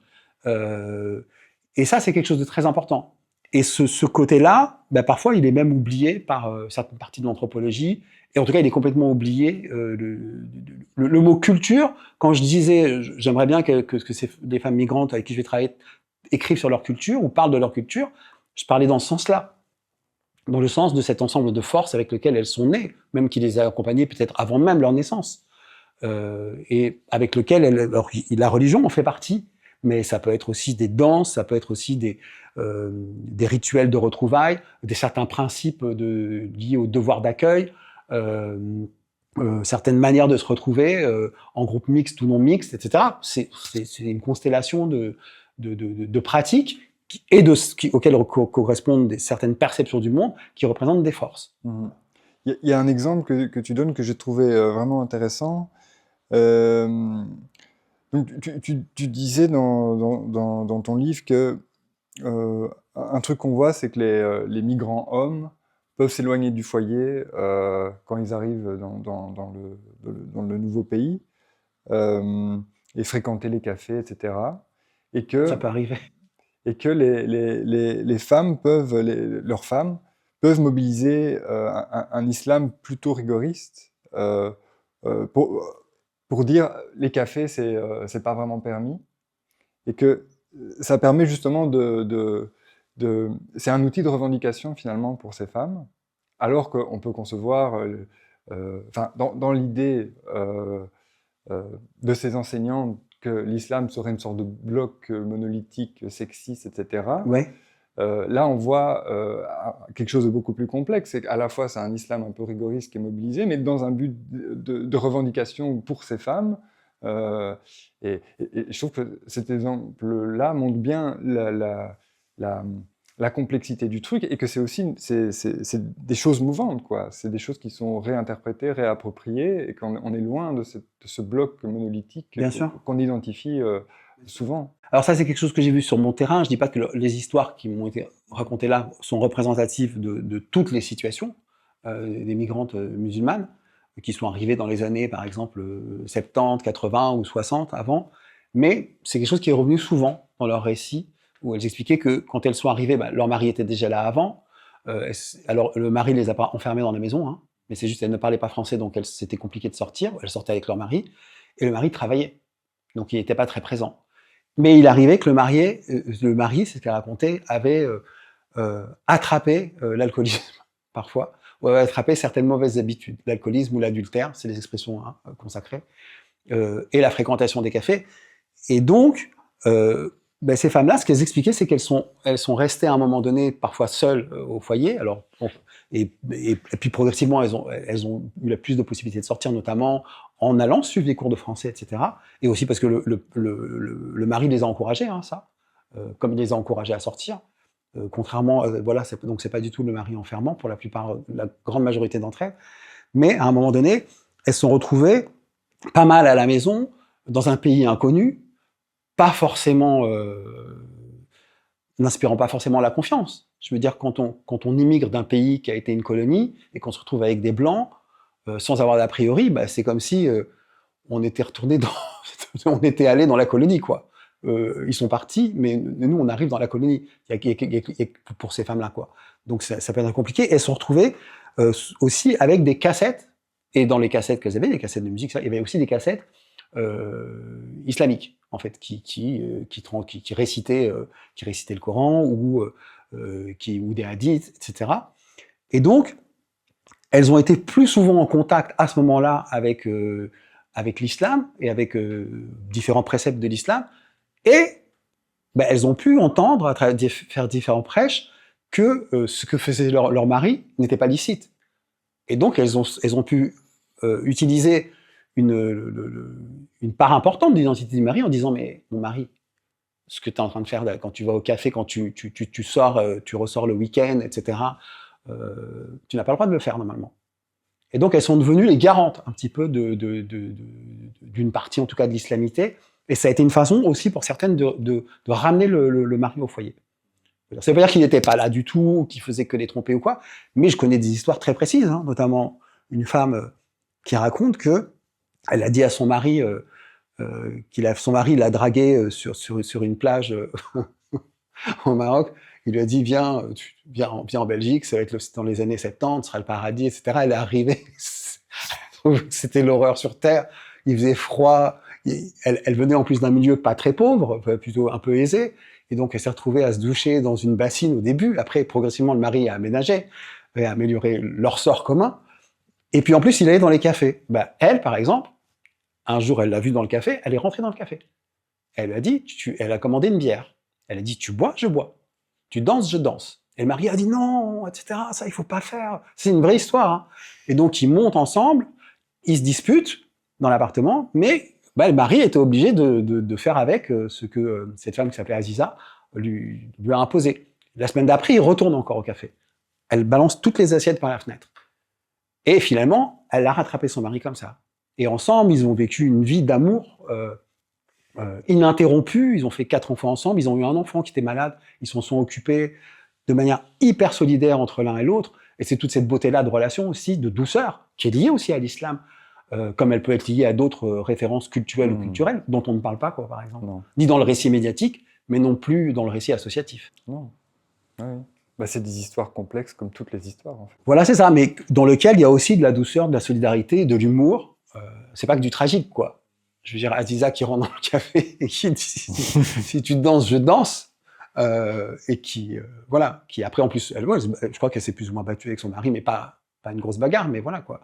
Et ça, c'est quelque chose de très important. Et ce côté-là, parfois, il est même oublié par certaines parties de l'anthropologie. Et en tout cas, il est complètement oublié. Le mot culture, quand je disais, j'aimerais bien que les femmes migrantes avec qui je vais travailler écrivent sur leur culture ou parlent de leur culture, je parlais dans ce sens-là. Dans le sens de cet ensemble de forces avec lesquelles elles sont nées, même qui les a accompagnées peut-être avant même leur naissance, et avec lequel la religion en fait partie, mais ça peut être aussi des danses, ça peut être aussi des rituels de retrouvailles, certains principes liés au devoir d'accueil, certaines manières de se retrouver en groupe mixte ou non mixte, etc. C'est une constellation de pratiques auxquelles correspondent certaines perceptions du monde qui représentent des forces. Mmh. Il y a un exemple que tu donnes que j'ai trouvé vraiment intéressant. Donc tu disais dans ton livre que un truc qu'on voit, c'est que les migrants hommes peuvent s'éloigner du foyer quand ils arrivent dans le nouveau pays et fréquenter les cafés, etc. Et que ça peut arriver. Et que les femmes leurs femmes peuvent mobiliser un islam plutôt rigoriste pour dire les cafés c'est pas vraiment permis, et que ça permet justement c'est un outil de revendication finalement pour ces femmes, alors qu'on peut concevoir dans l'idée de ces enseignants que l'islam serait une sorte de bloc monolithique, sexiste, etc. Ouais. Là, on voit quelque chose de beaucoup plus complexe. C'est qu'à la fois, c'est un islam un peu rigoriste qui est mobilisé, mais dans un but de revendication pour ces femmes. Et je trouve que cet exemple-là montre bien la complexité du truc, et que c'est aussi c'est des choses mouvantes, quoi. C'est des choses qui sont réinterprétées, réappropriées, et qu'on est loin de ce bloc monolithique qu'on identifie Souvent. Alors ça, c'est quelque chose que j'ai vu sur mon terrain. Je dis pas que les histoires qui m'ont été racontées là sont représentatives de toutes les situations des migrantes musulmanes qui sont arrivées dans les années, par exemple, 70, 80 ou 60 avant. Mais c'est quelque chose qui est revenu souvent dans leurs récits, où elles expliquaient que quand elles sont arrivées, leur mari était déjà là avant. Alors le mari les a pas enfermées dans la maison, hein, mais c'est juste qu'elles ne parlaient pas français, donc c'était compliqué de sortir. Elles sortaient avec leur mari, et le mari travaillait, donc il n'était pas très présent. Mais il arrivait que le mari, c'est ce qu'elle racontait, avait attrapé l'alcoolisme, parfois, ou avait attrapé certaines mauvaises habitudes. L'alcoolisme ou l'adultère, c'est les expressions consacrées, et la fréquentation des cafés. Et donc, ces femmes-là, ce qu'elles expliquaient, c'est qu'elles sont restées à un moment donné, parfois seules au foyer. Alors, et puis progressivement, elles ont eu la plus de possibilités de sortir, notamment en allant suivre des cours de français, etc. Et aussi parce que le mari les a encouragées, hein, ça, comme il les a encouragées à sortir. Contrairement, voilà, donc c'est pas du tout le mari enfermant pour la plupart, la grande majorité d'entre elles. Mais à un moment donné, elles se sont retrouvées pas mal à la maison, dans un pays inconnu, pas forcément, n'inspirant pas forcément la confiance. Je veux dire, quand on immigre d'un pays qui a été une colonie et qu'on se retrouve avec des blancs, sans avoir d'a priori, c'est comme si on était retourné on était allé dans la colonie, quoi. Ils sont partis, mais nous, on arrive dans la colonie. Pour ces femmes-là, quoi. Donc ça peut être compliqué. Elles se sont retrouvées aussi avec des cassettes, et dans les cassettes qu'elles avaient, des cassettes de musique, il y avait aussi des cassettes islamiques, en fait, qui récitaient le Coran ou des hadiths, etc. Et donc, elles ont été plus souvent en contact à ce moment-là avec l'islam et avec différents préceptes de l'islam, et elles ont pu entendre, faire différents prêches, que ce que faisait leur mari n'était pas licite. Et donc, elles ont pu utiliser une part importante de l'identité du mari en disant « mais mon mari, ce que tu es en train de faire quand tu vas au café, quand tu sors, tu ressors le week-end, etc., tu n'as pas le droit de le faire normalement ». Et donc elles sont devenues les garantes un petit peu d'une partie, en tout cas de l'islamité, et ça a été une façon aussi pour certaines de ramener le mari au foyer. Ça veut pas dire qu'il n'était pas là du tout, qu'il faisait que les tromper ou quoi, mais je connais des histoires très précises, hein, notamment une femme qui raconte que elle a dit à son mari son mari l'a draguée sur une plage au Maroc. Il lui a dit viens en Belgique, ça va être dans les années 70, ce sera le paradis, etc. Elle est arrivée, c'était l'horreur sur terre, il faisait froid, elle venait en plus d'un milieu pas très pauvre, plutôt un peu aisé, et donc elle s'est retrouvée à se doucher dans une bassine au début. Après, progressivement, le mari a aménagé et a amélioré leur sort commun. Et puis en plus, il allait dans les cafés. Elle, par exemple, un jour, elle l'a vu dans le café, elle est rentrée dans le café. Elle lui a dit, elle a commandé une bière. Elle a dit, tu bois, je bois. Tu danses, je danse. Et le mari a dit, non, etc., ça, il faut pas faire. C'est une vraie histoire, hein. Et donc, ils montent ensemble, ils se disputent dans l'appartement, mais le mari était obligé de faire avec ce que cette femme qui s'appelait Aziza lui a imposé. La semaine d'après, il retourne encore au café. Elle balance toutes les assiettes par la fenêtre. Et finalement, elle a rattrapé son mari comme ça. Et ensemble, ils ont vécu une vie d'amour ininterrompue. Ils ont fait 4 enfants ensemble. Ils ont eu un enfant qui était malade. Ils s'en sont occupés de manière hyper solidaire entre l'un et l'autre. Et c'est toute cette beauté-là de relation aussi, de douceur, qui est liée aussi à l'islam, comme elle peut être liée à d'autres références culturelles ou culturelles, dont on ne parle pas, quoi, par exemple. Non. Ni dans le récit médiatique, mais non plus dans le récit associatif. Non. Oui. C'est des histoires complexes comme toutes les histoires, en fait. Voilà, c'est ça, mais dans lequel il y a aussi de la douceur, de la solidarité, de l'humour. C'est pas que du tragique, quoi. Je veux dire, Aziza qui rentre dans le café et qui dit si tu danses, je danse. Et qui après, en plus, je crois qu'elle s'est plus ou moins battue avec son mari, mais pas une grosse bagarre, mais voilà, quoi.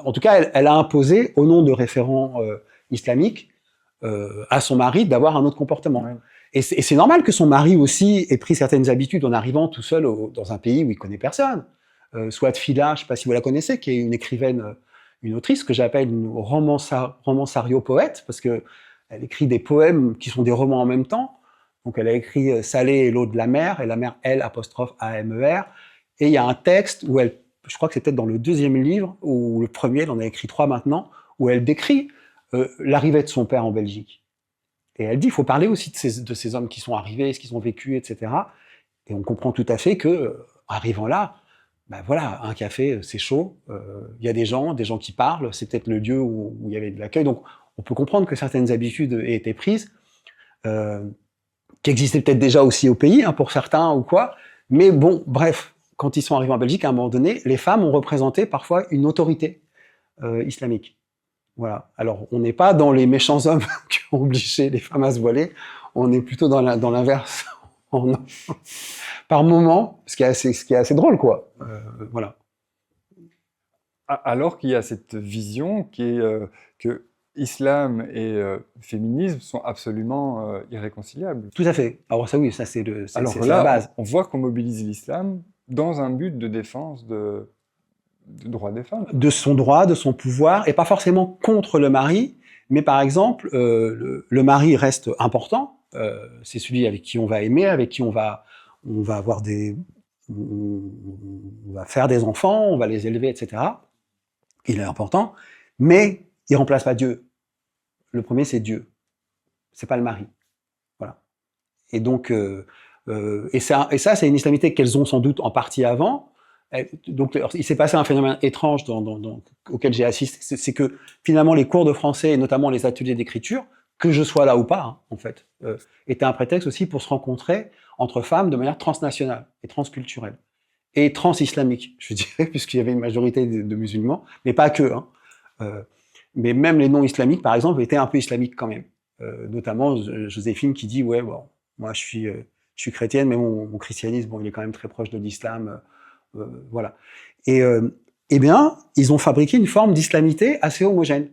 En tout cas, elle a imposé, au nom de référents islamiques, à son mari d'avoir un autre comportement. Ouais. Et c'est normal que son mari aussi ait pris certaines habitudes en arrivant tout seul dans un pays où il connaît personne. Soit Fila, je sais pas si vous la connaissez, qui est une écrivaine, une autrice que j'appelle une romansario-poète, parce que elle écrit des poèmes qui sont des romans en même temps. Donc elle a écrit Salé et l'eau de la mer, et la mer L apostrophe A-M-E-R. Et il y a un texte où elle, je crois que c'est peut-être dans le 2e livre, ou le premier, elle en a écrit 3 maintenant, où elle décrit l'arrivée de son père en Belgique. Et elle dit, il faut parler aussi de ces hommes qui sont arrivés, ce qu'ils ont vécu, etc. Et on comprend tout à fait que, arrivant là, ben voilà, un café, c'est chaud, il y a des gens qui parlent, c'est peut-être le lieu où il y avait de l'accueil. Donc, on peut comprendre que certaines habitudes aient été prises, qui existaient peut-être déjà aussi au pays, hein, pour certains ou quoi. Mais bon, bref, quand ils sont arrivés en Belgique, à un moment donné, les femmes ont représenté parfois une autorité islamique. Voilà. Alors, on n'est pas dans les méchants hommes qui ont obligé les femmes à se voiler, on est plutôt dans l'inverse. Par moment, ce qui est assez drôle, quoi. Voilà. Alors qu'il y a cette vision qui est que islam et féminisme sont absolument irréconciliables. Tout à fait. Alors ça, oui, ça c'est Alors la base. on voit qu'on mobilise l'islam dans un but de défense de droits des femmes. De son droit, de son pouvoir, et pas forcément contre le mari, mais par exemple, le mari reste important. C'est celui avec qui on va aimer, avec qui on va avoir on va faire des enfants, on va les élever, etc. Il est important, mais il remplace pas Dieu. Le premier, c'est Dieu. C'est pas le mari. Voilà. Et donc, et ça, c'est une islamité qu'elles ont sans doute en partie avant. Donc, il s'est passé un phénomène étrange auquel j'ai assisté, c'est que finalement les cours de français, et notamment les ateliers d'écriture, que je sois là ou pas, hein, en fait, étaient un prétexte aussi pour se rencontrer entre femmes de manière transnationale et transculturelle. Et transislamique, je dirais, puisqu'il y avait une majorité de musulmans, mais pas que. Hein. Mais même les non-islamiques, par exemple, étaient un peu islamiques quand même. Notamment Joséphine qui dit, ouais, bon, moi je suis chrétienne, mais mon christianisme, bon, il est quand même très proche de l'islam. Voilà. Et eh bien, ils ont fabriqué une forme d'islamité assez homogène,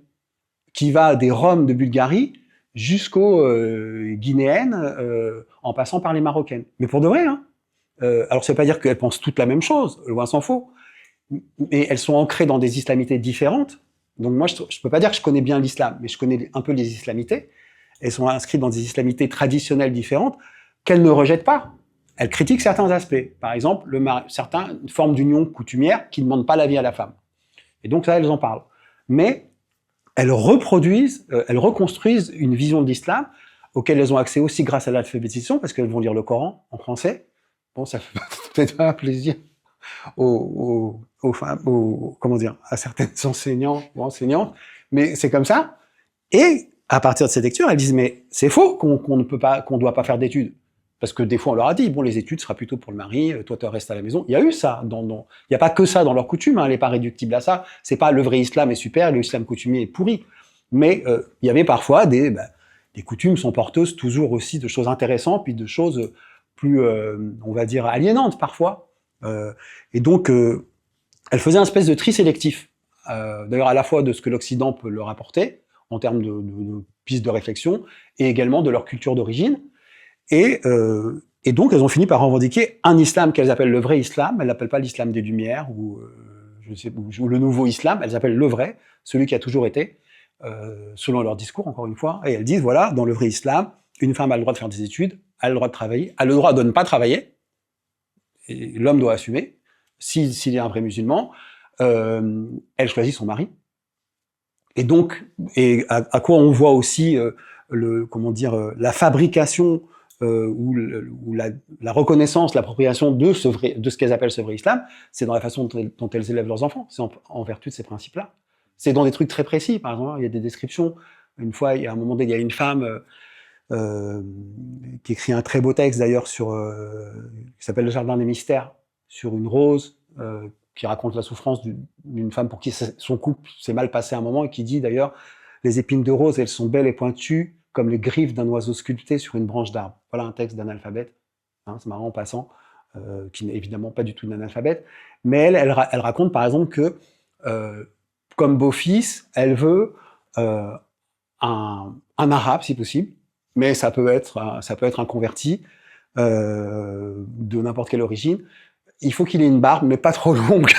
qui va des Roms de Bulgarie jusqu'aux Guinéennes, en passant par les Marocaines. Mais pour de vrai, hein. Alors, ça ne veut pas dire qu'elles pensent toutes la même chose, loin s'en faut, mais elles sont ancrées dans des islamités différentes. Donc moi, je ne peux pas dire que je connais bien l'islam, mais je connais un peu les islamités. Elles sont inscrites dans des islamités traditionnelles différentes qu'elles ne rejettent pas. Elles critiquent certains aspects. Par exemple, certaines formes d'union coutumière qui ne demandent pas l'avis à la femme. Et donc ça, elles en parlent. Mais elles reconstruisent une vision de l'islam auquel elles ont accès aussi grâce à l'alphabétisation, parce qu'elles vont lire le Coran en français. Bon, ça fait peut-être un plaisir aux femmes, comment dire, à certaines enseignants ou enseignantes, mais c'est comme ça. Et à partir de ces lectures, elles disent, mais c'est faux qu'on ne doit pas faire d'études. Parce que des fois, on leur a dit, bon, les études sera plutôt pour le mari, toi, tu restes à la maison. Il y a eu ça. Il n'y a pas que ça dans leur coutume, hein, elle n'est pas réductible à ça. C'est pas le vrai islam est super, l'islam coutumier est pourri. Mais il y avait parfois des coutumes sont porteuses toujours aussi de choses intéressantes, puis de choses plus, on va dire, aliénantes parfois. Et donc, elle faisait un espèce de tri sélectif. D'ailleurs, à la fois de ce que l'Occident peut leur apporter, en termes de pistes de réflexion, et également de leur culture d'origine. Et donc, elles ont fini par revendiquer un islam qu'elles appellent le vrai islam. Elles l'appellent pas l'islam des Lumières ou le nouveau islam. Elles appellent le vrai, celui qui a toujours été, selon leur discours, encore une fois. Et elles disent, voilà, dans le vrai islam, une femme a le droit de faire des études, a le droit de travailler, a le droit de ne pas travailler, et l'homme doit assumer, s'il est un vrai musulman, elle choisit son mari. Et donc, à quoi on voit aussi la fabrication ou la reconnaissance, l'appropriation de ce qu'elles appellent ce vrai islam, c'est dans la façon dont elles élèvent leurs enfants, c'est en vertu de ces principes-là. C'est dans des trucs très précis, par exemple, il y a des descriptions. Une fois, il y a un moment donné, il y a une femme qui écrit un très beau texte d'ailleurs qui s'appelle Le Jardin des Mystères, sur une rose, qui raconte la souffrance d'une femme pour qui son couple s'est mal passé à un moment, et qui dit d'ailleurs, les épines de rose, elles sont belles et pointues, comme les griffes d'un oiseau sculpté sur une branche d'arbre. Voilà un texte d'analphabète, hein, c'est marrant en passant, qui n'est évidemment pas du tout d'analphabète, mais elle raconte par exemple que, comme beau-fils, elle veut un arabe, si possible, mais ça peut être un converti de n'importe quelle origine. Il faut qu'il ait une barbe, mais pas trop longue.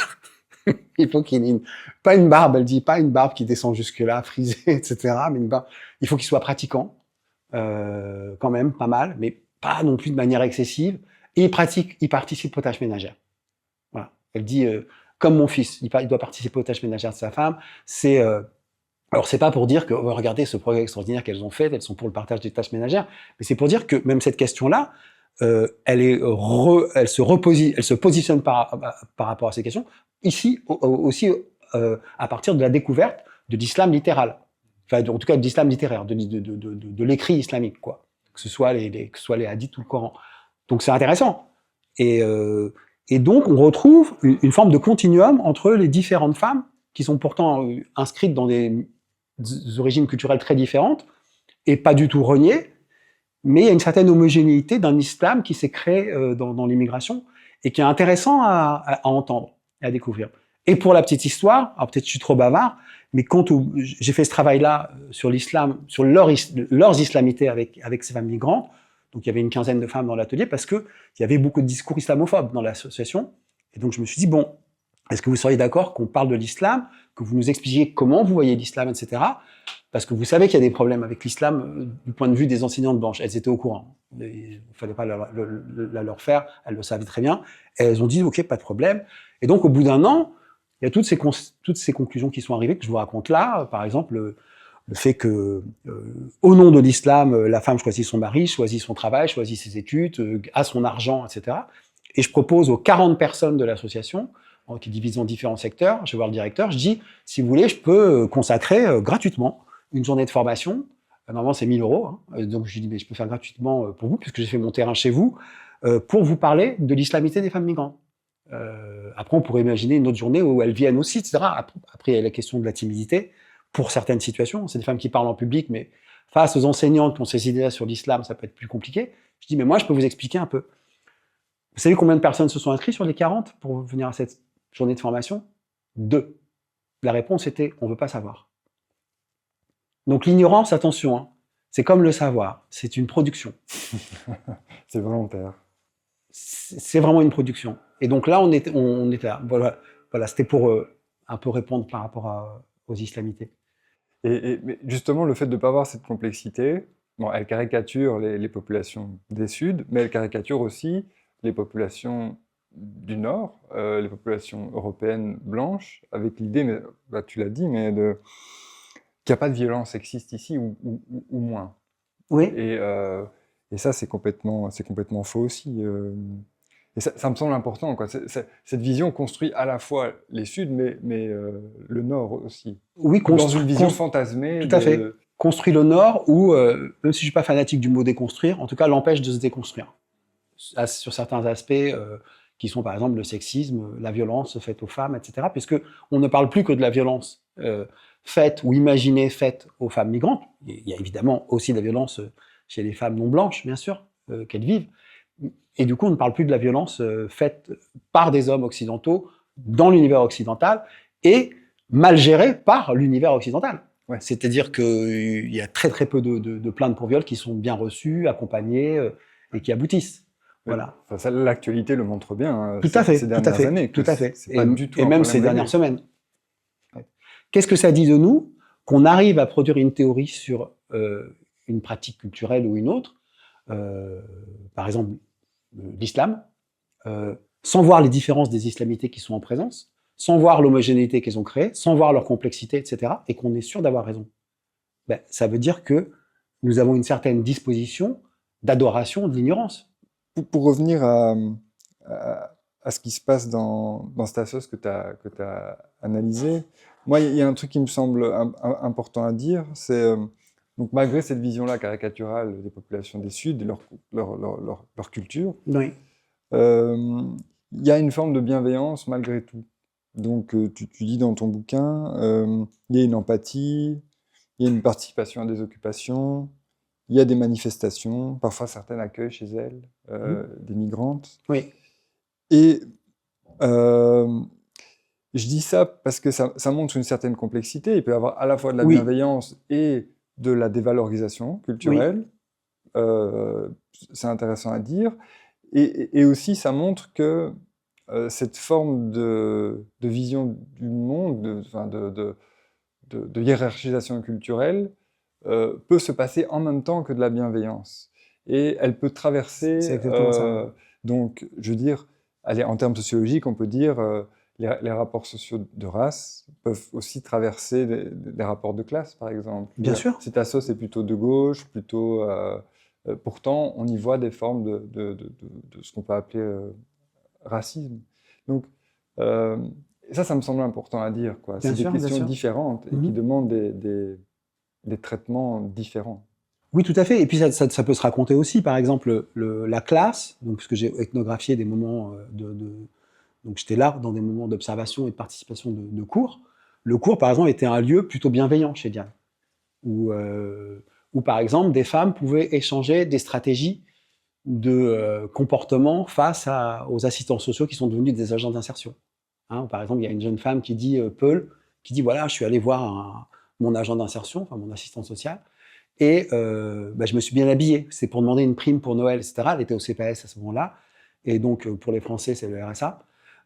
Il faut qu'il ait pas une barbe, elle dit, pas une barbe qui descend jusque-là, frisée, etc. Mais une barbe. Il faut qu'il soit pratiquant, quand même, pas mal, mais pas non plus de manière excessive. Et il participe aux tâches ménagères. Voilà. Elle dit, comme mon fils, il doit participer aux tâches ménagères de sa femme. C'est Alors, c'est pas pour dire que, oh, regardez ce progrès extraordinaire qu'elles ont fait, elles sont pour le partage des tâches ménagères, mais c'est pour dire que même cette question-là, elle se positionne par rapport à ces questions, ici aussi à partir de la découverte de l'islam littéral, enfin en tout cas de l'islam littéraire, de l'écrit islamique, quoi, que ce soit que ce soit les hadiths ou le Coran. Donc c'est intéressant. Et, et donc on retrouve une forme de continuum entre les différentes femmes qui sont pourtant inscrites dans des origines culturelles très différentes et pas du tout reniées, mais il y a une certaine homogénéité d'un islam qui s'est créé dans l'immigration et qui est intéressant à entendre et à découvrir. Et pour la petite histoire, alors peut-être je suis trop bavard, mais quand j'ai fait ce travail-là sur l'islam, sur leurs islamités avec ces femmes migrantes, donc il y avait une quinzaine de femmes dans l'atelier parce qu'il y avait beaucoup de discours islamophobes dans l'association. Et donc je me suis dit, bon, est-ce que vous seriez d'accord qu'on parle de l'islam, que vous nous expliquiez comment vous voyez l'islam, etc. Parce que vous savez qu'il y a des problèmes avec l'islam du point de vue des enseignantes blanches. Elles étaient au courant. Il ne fallait pas la leur faire, elles le savaient très bien. Et elles ont dit, OK, pas de problème. Et donc, au bout d'un an, il y a toutes ces conclusions qui sont arrivées, que je vous raconte là. Par exemple, le fait que, au nom de l'islam, la femme choisit son mari, choisit son travail, choisit ses études, a son argent, etc. Et je propose aux 40 personnes de l'association, qui est divisée en différents secteurs, je vais voir le directeur, je dis, si vous voulez, je peux consacrer gratuitement une journée de formation. Normalement, c'est 1 000 €. Hein. Donc, je lui dis, mais je peux faire gratuitement pour vous, puisque j'ai fait mon terrain chez vous, pour vous parler de l'islamité des femmes migrantes. Après, on pourrait imaginer une autre journée où elles viennent aussi, etc. Après, il y a la question de la timidité, pour certaines situations. C'est des femmes qui parlent en public, mais face aux enseignantes qui ont ces idées-là sur l'islam, ça peut être plus compliqué. Je dis, mais moi, je peux vous expliquer un peu. Vous savez combien de personnes se sont inscrites sur les 40 pour venir à cette journée de formation? 2. La réponse était, on ne veut pas savoir. Donc l'ignorance, attention, hein, c'est comme le savoir, c'est une production. C'est volontaire. C'est vraiment une production. Et donc là, on était là. Voilà, c'était pour un peu répondre par rapport aux islamités. Mais justement, le fait de ne pas avoir cette complexité, bon, elle caricature les populations des Suds, mais elle caricature aussi les populations du Nord, les populations européennes blanches, avec l'idée, mais bah, tu l'as dit, mais qu'il n'y a pas de violence sexiste ici, ou moins. Oui. Et ça, c'est complètement faux aussi. Et ça me semble important, quoi. Cette vision construit à la fois les Suds, mais le Nord aussi. Oui, dans une vision fantasmée. Tout à fait. Construit le Nord, ou, même si je ne suis pas fanatique du mot déconstruire, en tout cas l'empêche de se déconstruire. Sur certains aspects qui sont par exemple le sexisme, la violence faite aux femmes, etc. Puisqu'on ne parle plus que de la violence faite ou imaginée faite aux femmes migrantes. Il y a évidemment aussi de la violence chez les femmes non blanches, bien sûr, qu'elles vivent. Et du coup, on ne parle plus de la violence faite par des hommes occidentaux dans l'univers occidental et mal gérée par l'univers occidental. Ouais. C'est-à-dire qu'il y a très très peu de plaintes pour viol qui sont bien reçues, accompagnées et qui aboutissent. Voilà. Enfin, ça, l'actualité le montre bien. Tout à fait. Ces dernières années. Tout à fait. C'est pas du tout et même ces dernières semaines. Qu'est-ce que ça dit de nous qu'on arrive à produire une théorie sur une pratique culturelle ou une autre, par exemple l'islam, sans voir les différences des islamités qui sont en présence, sans voir l'homogénéité qu'elles ont créée, sans voir leur complexité, etc., et qu'on est sûr d'avoir raison. Ben, ça veut dire que nous avons une certaine disposition d'adoration de l'ignorance. Pour revenir à ce qui se passe dans cette assoce que tu as analysé, moi, il y a un truc qui me semble important à dire, c'est donc malgré cette vision-là caricaturale des populations des Suds et leur culture, oui. Il y a une forme de bienveillance malgré tout. Donc tu dis dans ton bouquin, il y a une empathie, il y a une participation à des occupations, il y a des manifestations, parfois certaines accueillent chez elles des migrantes. Oui. Et je dis ça parce que ça montre une certaine complexité. Il peut y avoir à la fois de la bienveillance et de la dévalorisation culturelle. Oui. C'est intéressant à dire. Et aussi, ça montre que cette forme de vision du monde, de hiérarchisation culturelle, peut se passer en même temps que de la bienveillance. Et elle peut traverser... C'est exactement ça. Donc, je veux dire, allez, en termes sociologiques, on peut dire les rapports sociaux de race peuvent aussi traverser des rapports de classe, par exemple. Bien sûr. Si ta sauce est plutôt de gauche, plutôt... pourtant, on y voit des formes de ce qu'on peut appeler racisme. Donc, euh, ça me semble important à dire, quoi. C'est des Bien questions sûr. différentes et qui demandent des traitements différents. Oui, tout à fait. Et puis ça peut se raconter aussi. Par exemple, la classe, donc parce que j'ai ethnographié des moments donc j'étais là dans des moments d'observation et de participation de cours. Le cours, par exemple, était un lieu plutôt bienveillant chez Diane, où par exemple des femmes pouvaient échanger des stratégies de comportement face aux assistants sociaux qui sont devenus des agents d'insertion. Hein, par exemple, il y a une jeune femme qui dit, Peul, qui dit voilà, je suis allée voir mon agent d'insertion, enfin mon assistant social, et je me suis bien habillée. C'est pour demander une prime pour Noël, etc. Elle était au CPS à ce moment-là, et donc pour les Français, c'est le RSA,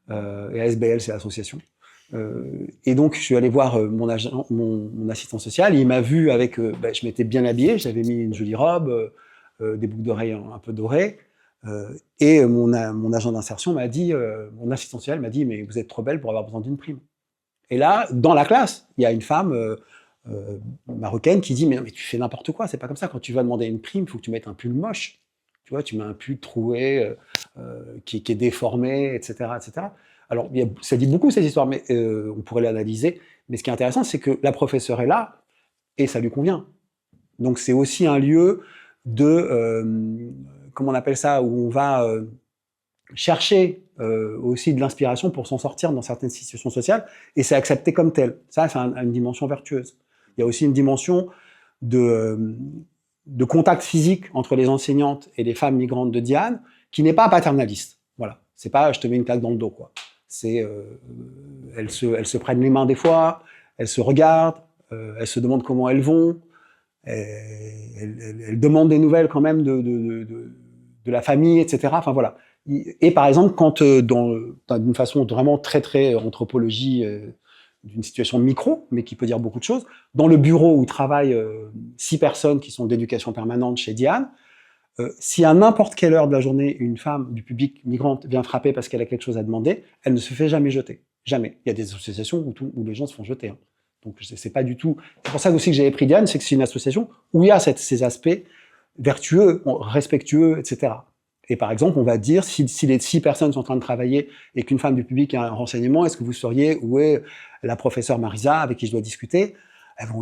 et ASBL, c'est l'association. Et donc, je suis allé voir mon assistant social. Il m'a vu avec. Je m'étais bien habillé, j'avais mis une jolie robe, des boucles d'oreilles un peu dorées. Et mon agent d'insertion m'a dit, mon assistant social m'a dit, mais vous êtes trop belle pour avoir besoin d'une prime. Et là, dans la classe, il y a une femme marocaine qui dit, mais tu fais n'importe quoi, c'est pas comme ça. Quand tu vas demander une prime, il faut que tu mettes un pull moche. Tu vois, tu mets un pull troué, qui est déformé, etc., etc. Alors, ça dit beaucoup, ces histoires, mais on pourrait l'analyser. Mais ce qui est intéressant, c'est que la professeure est là, et ça lui convient. Donc, c'est aussi un lieu comment on appelle ça, où on va chercher aussi de l'inspiration pour s'en sortir dans certaines situations sociales, et c'est accepté comme tel. Ça, c'est une dimension vertueuse. Il y a aussi une dimension de contact physique entre les enseignantes et les femmes migrantes de Diane, qui n'est pas paternaliste. Voilà. C'est pas je te mets une claque dans le dos, quoi. C'est elles se prennent les mains des fois, elles se regardent, elles se demandent comment elles vont, elles demandent des nouvelles quand même de la famille, etc. Enfin voilà. Et par exemple, quand d'une façon vraiment très très anthropologie d'une situation micro, mais qui peut dire beaucoup de choses, dans le bureau où travaillent 6 personnes qui sont d'éducation permanente chez Diane, si à n'importe quelle heure de la journée, une femme du public migrante vient frapper parce qu'elle a quelque chose à demander, elle ne se fait jamais jeter. Jamais. Il y a des associations où les gens se font jeter. Hein. Donc c'est pas du tout. C'est pour ça aussi que j'ai pris Diane, c'est que c'est une association où il y a ces aspects vertueux, respectueux, etc. Et par exemple, on va dire, si les 6 personnes sont en train de travailler et qu'une femme du public a un renseignement, est-ce que vous sauriez où est la professeure Marisa avec qui je dois discuter?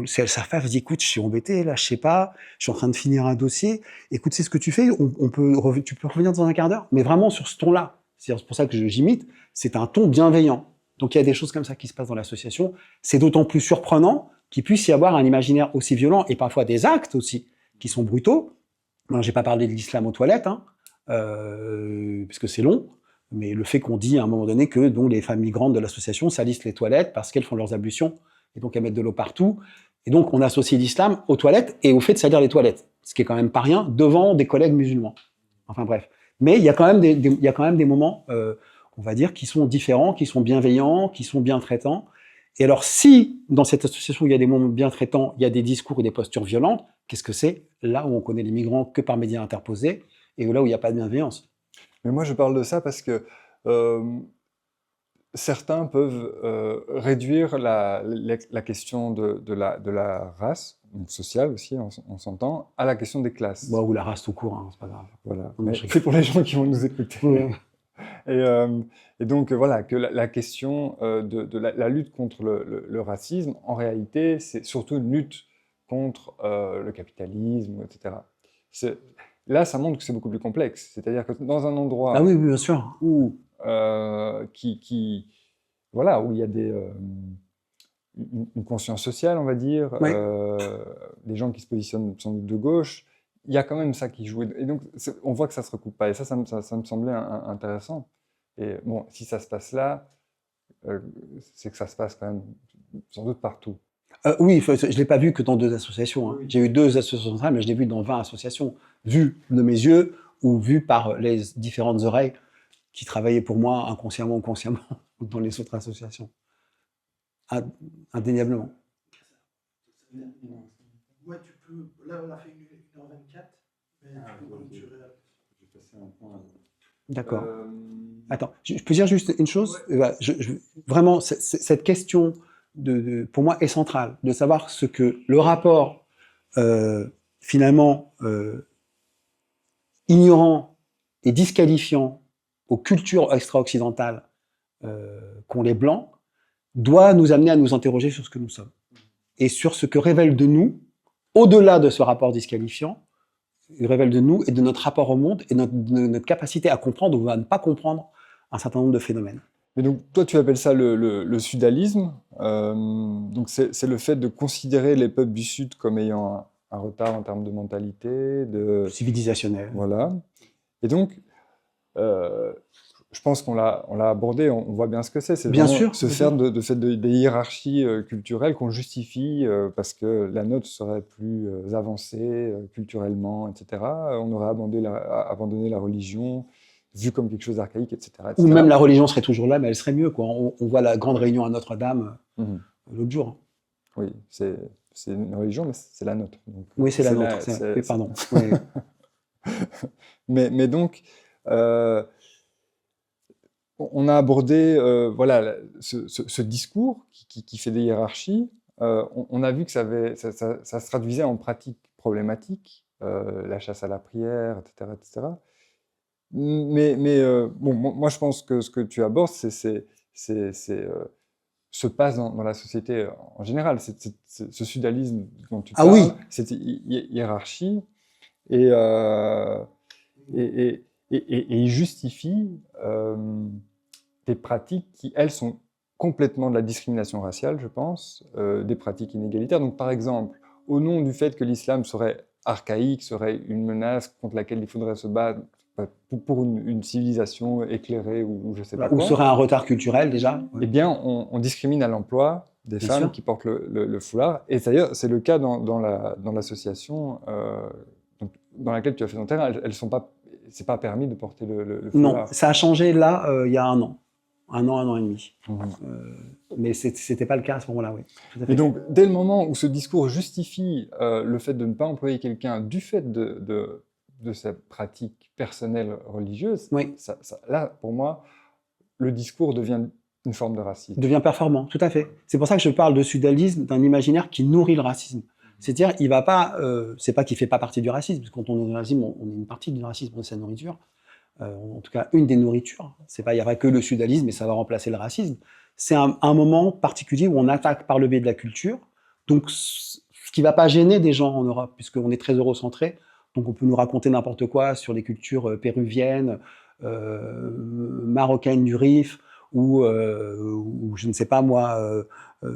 Si elles savent pas, elles disent, écoute, je suis embêté, là, je sais pas, je suis en train de finir un dossier, écoute, c'est ce que tu fais, tu peux revenir dans un quart d'heure, mais vraiment sur ce ton-là. C'est pour ça que j'imite, c'est un ton bienveillant. Donc il y a des choses comme ça qui se passent dans l'association. C'est d'autant plus surprenant qu'il puisse y avoir un imaginaire aussi violent, et parfois des actes aussi, qui sont brutaux. Moi, j'ai pas parlé de l'islam aux toilettes, hein, puisque c'est long, mais le fait qu'on dit à un moment donné que donc, les femmes migrantes de l'association salissent les toilettes parce qu'elles font leurs ablutions, et donc elles mettent de l'eau partout, et donc on associe l'islam aux toilettes et au fait de salir les toilettes, ce qui est quand même pas rien devant des collègues musulmans. Enfin bref. Mais il y a quand même il y a quand même des moments, on va dire, qui sont différents, qui sont bienveillants, qui sont bien traitants. Et alors, si dans cette association, il y a des moments bien traitants, il y a des discours et des postures violentes, qu'est-ce que c'est? Là où on connaît les migrants que par médias interposés, et là où il n'y a pas de bienveillance. Mais moi, je parle de ça parce que certains peuvent réduire la question de la race, donc sociale aussi, on s'entend, à la question des classes. Bon, ou la race tout court, hein, c'est pas grave. Voilà. Non, Mais c'est pour les gens qui vont nous écouter. Ouais. Et donc, voilà, que la question de la lutte contre le racisme, en réalité, c'est surtout une lutte contre le capitalisme, etc. Là, ça montre que c'est beaucoup plus complexe. C'est-à-dire que dans un endroit Ah oui, oui, bien sûr. où, voilà, où il y a une conscience sociale, on va dire, Oui. des gens qui se positionnent sans doute de gauche, il y a quand même ça qui joue. Et donc, on voit que ça se recoupe pas. Et ça me semblait intéressant. Et bon, si ça se passe là, c'est que ça se passe quand même sans doute partout. Oui, je ne l'ai pas vu que dans 2 associations. Hein. Oui. J'ai eu 2 associations centrales, mais je l'ai vu dans 20 associations, vues de mes yeux ou vues par les différentes oreilles qui travaillaient pour moi inconsciemment ou consciemment dans les autres associations. Indéniablement. Ouais, tu peux. Là, on a fait 1h24, mais tu peux clôturer. Je vais passer un point. D'accord. Attends, je peux dire juste une chose? Vraiment, cette question, pour moi, est centrale, de savoir ce que le rapport, finalement, ignorant et disqualifiant aux cultures extra-occidentales qu'ont les Blancs, doit nous amener à nous interroger sur ce que nous sommes. Et sur ce que révèle de nous, au-delà de ce rapport disqualifiant, il révèle de nous et de notre rapport au monde et notre capacité à comprendre ou à ne pas comprendre un certain nombre de phénomènes. Mais donc, toi, tu appelles ça le sudalisme. Donc, c'est le fait de considérer les peuples du Sud comme ayant un retard en termes de mentalité, de... Civilisationnel. Voilà. Et donc, je pense qu'on l'a abordé, on voit bien ce que c'est. C'est Bien vraiment sûr. se faire des hiérarchies culturelles qu'on justifie parce que la nôtre serait plus avancée culturellement, etc. On aurait abandonné la religion, vue comme quelque chose d'archaïque, etc., Ou etc. même la religion serait toujours là, mais elle serait mieux, quoi. On voit la grande réunion à Notre-Dame l'autre jour. Oui, c'est une religion, mais c'est la nôtre. Donc, oui, c'est la nôtre. Oui, pardon. Ouais. mais donc, on a abordé voilà, ce discours qui fait des hiérarchies. On a vu que ça se traduisait en pratiques problématiques, la chasse à la prière, etc. etc. Mais bon, moi, je pense que ce que tu abordes, se passe dans la société en général. Ce sudalisme dont tu parles, oui. cette hiérarchie, et il justifie des pratiques qui, elles, sont complètement de la discrimination raciale, je pense, des pratiques inégalitaires. Donc, par exemple, au nom du fait que l'islam serait archaïque, serait une menace contre laquelle il faudrait se battre pour une civilisation éclairée ou je sais pas quoi. Ou serait un retard culturel, déjà. Eh bien, on discrimine à l'emploi des Bien femmes sûr. qui portent le foulard. Et d'ailleurs, c'est le cas dans l'association dans laquelle tu as fait ton terrain. C'est pas permis de porter le foulard. Non, ça a changé là, il y a un an. Un an et demi. Mais c'était pas le cas à ce moment-là, oui. Et donc, dès le moment où ce discours justifie le fait de ne pas employer quelqu'un du fait de sa pratique personnelle religieuse, oui. Là, pour moi, le discours devient une forme de racisme. Devient performant, tout à fait. C'est pour ça que je parle de sudalisme, d'un imaginaire qui nourrit le racisme. C'est-à-dire, il va pas, c'est pas qu'il fait pas partie du racisme, parce que quand on est dans le racisme, on est une partie du racisme, c'est sa nourriture. En tout cas, une des nourritures. C'est pas, il y aura que le sudalisme et ça va remplacer le racisme. C'est un moment particulier où on attaque par le biais de la culture. Donc, ce qui va pas gêner des gens en Europe, puisqu'on est très eurocentré. Donc, on peut nous raconter n'importe quoi sur les cultures péruviennes, marocaines du Rif, ou je ne sais pas moi, où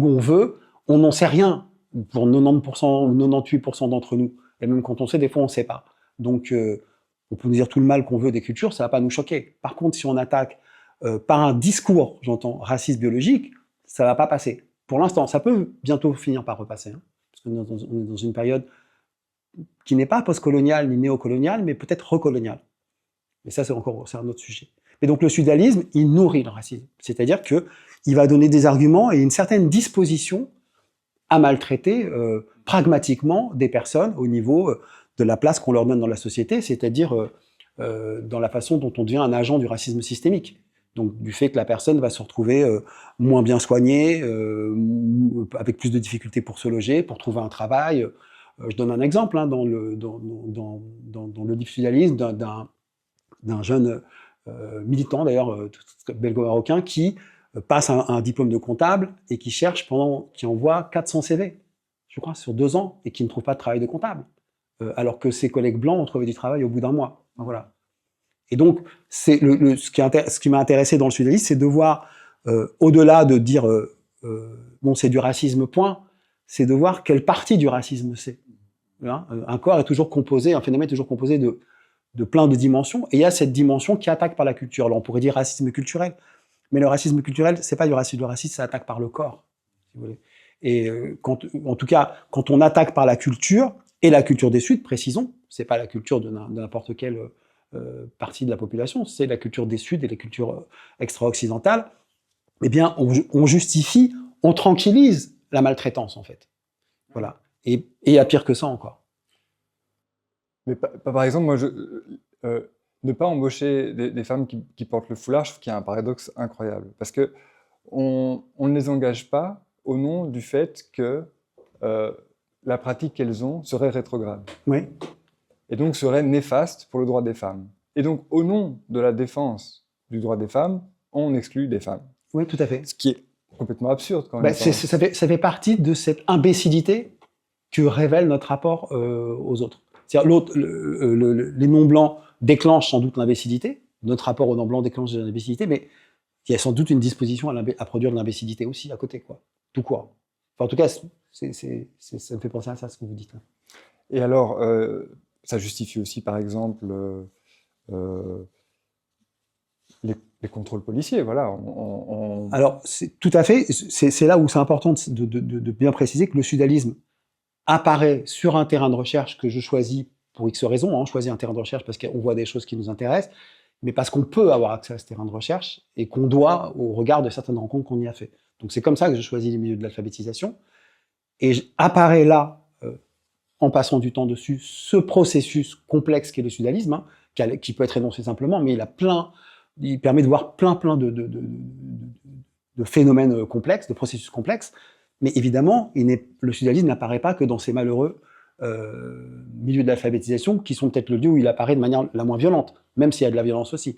on veut, on n'en sait rien pour 90% ou 98% d'entre nous. Et même quand on sait, des fois on ne sait pas. Donc on peut nous dire tout le mal qu'on veut des cultures, ça ne va pas nous choquer. Par contre, si on attaque par un discours, j'entends, raciste biologique, ça ne va pas passer. Pour l'instant, ça peut bientôt finir par repasser, hein, parce qu'on est dans une période qui n'est pas postcoloniale ni néocoloniale, mais peut-être recoloniale. Mais ça, c'est un autre sujet. Et donc le sudalisme, il nourrit le racisme. C'est-à-dire qu'il va donner des arguments et une certaine disposition à maltraiter pragmatiquement des personnes au niveau de la place qu'on leur donne dans la société, c'est-à-dire dans la façon dont on devient un agent du racisme systémique. Donc du fait que la personne va se retrouver moins bien soignée, avec plus de difficultés pour se loger, pour trouver un travail. Je donne un exemple hein, dans le livre Sudalisme d'un jeune militant, d'ailleurs, belgo-marocain, qui passe un diplôme de comptable et qui cherche qui envoie 400 CV, je crois, sur 2 ans, et qui ne trouve pas de travail de comptable. Alors que ses collègues blancs ont trouvé du travail au bout d'un mois. Voilà. Et donc, ce qui m'a intéressé dans le sudalisme, c'est de voir, au-delà de dire, bon, c'est du racisme, point, c'est de voir quelle partie du racisme c'est. Hein, un corps est toujours composé, un phénomène est toujours composé de plein de dimensions, et il y a cette dimension qui attaque par la culture. Alors on pourrait dire racisme culturel, mais le racisme culturel, c'est pas du racisme, le racisme, ça attaque par le corps, si vous voulez. Et en tout cas, quand on attaque par la culture, et la culture des Suds, précisons, c'est pas la culture de n'importe quelle partie de la population, c'est la culture des Suds et la culture extra-occidentale, eh bien, on justifie, on tranquillise la maltraitance, en fait. Voilà. Et il y a pire que ça encore. Mais par exemple, moi, ne pas embaucher des femmes qui portent le foulard, je trouve qu'il y a un paradoxe incroyable. Parce que on ne les engage pas au nom du fait que euh, la pratique qu'elles ont serait rétrograde. Oui, Et donc serait néfaste pour le droit des femmes. Et donc, au nom de la défense du droit des femmes, on exclut des femmes. oui, tout à fait. Ce qui est complètement absurde quand même. Bah, ça fait partie de cette imbécilité que révèle notre rapport aux autres. C'est-à-dire les non-blancs déclenchent sans doute l'imbécilité, notre rapport aux non-blancs déclenche de l'imbécilité, mais il y a sans doute une disposition à produire de l'imbécilité aussi à côté, quoi. Tout court. Enfin, en tout cas, ça me fait penser à ça, ce que vous dites. Là. Et alors, ça justifie aussi, par exemple, euh, les contrôles policiers. Voilà. Alors, tout à fait, c'est là où c'est important de bien préciser que le sudalisme apparaît sur un terrain de recherche que je choisis pour X raisons. On choisit un terrain de recherche parce qu'on voit des choses qui nous intéressent, mais parce qu'on peut avoir accès à ce terrain de recherche et qu'on doit au regard de certaines rencontres qu'on y a fait. Donc c'est comme ça que je choisis les milieux de l'alphabétisation. Et apparaît là, en passant du temps dessus, ce processus complexe qu'est le sudalisme, hein, qui peut être énoncé simplement, mais il permet de voir plein de phénomènes complexes, de processus complexes. Mais évidemment, le sudalisme n'apparaît pas que dans ces malheureux milieux de l'alphabétisation, qui sont peut-être le lieu où il apparaît de manière la moins violente, même s'il y a de la violence aussi.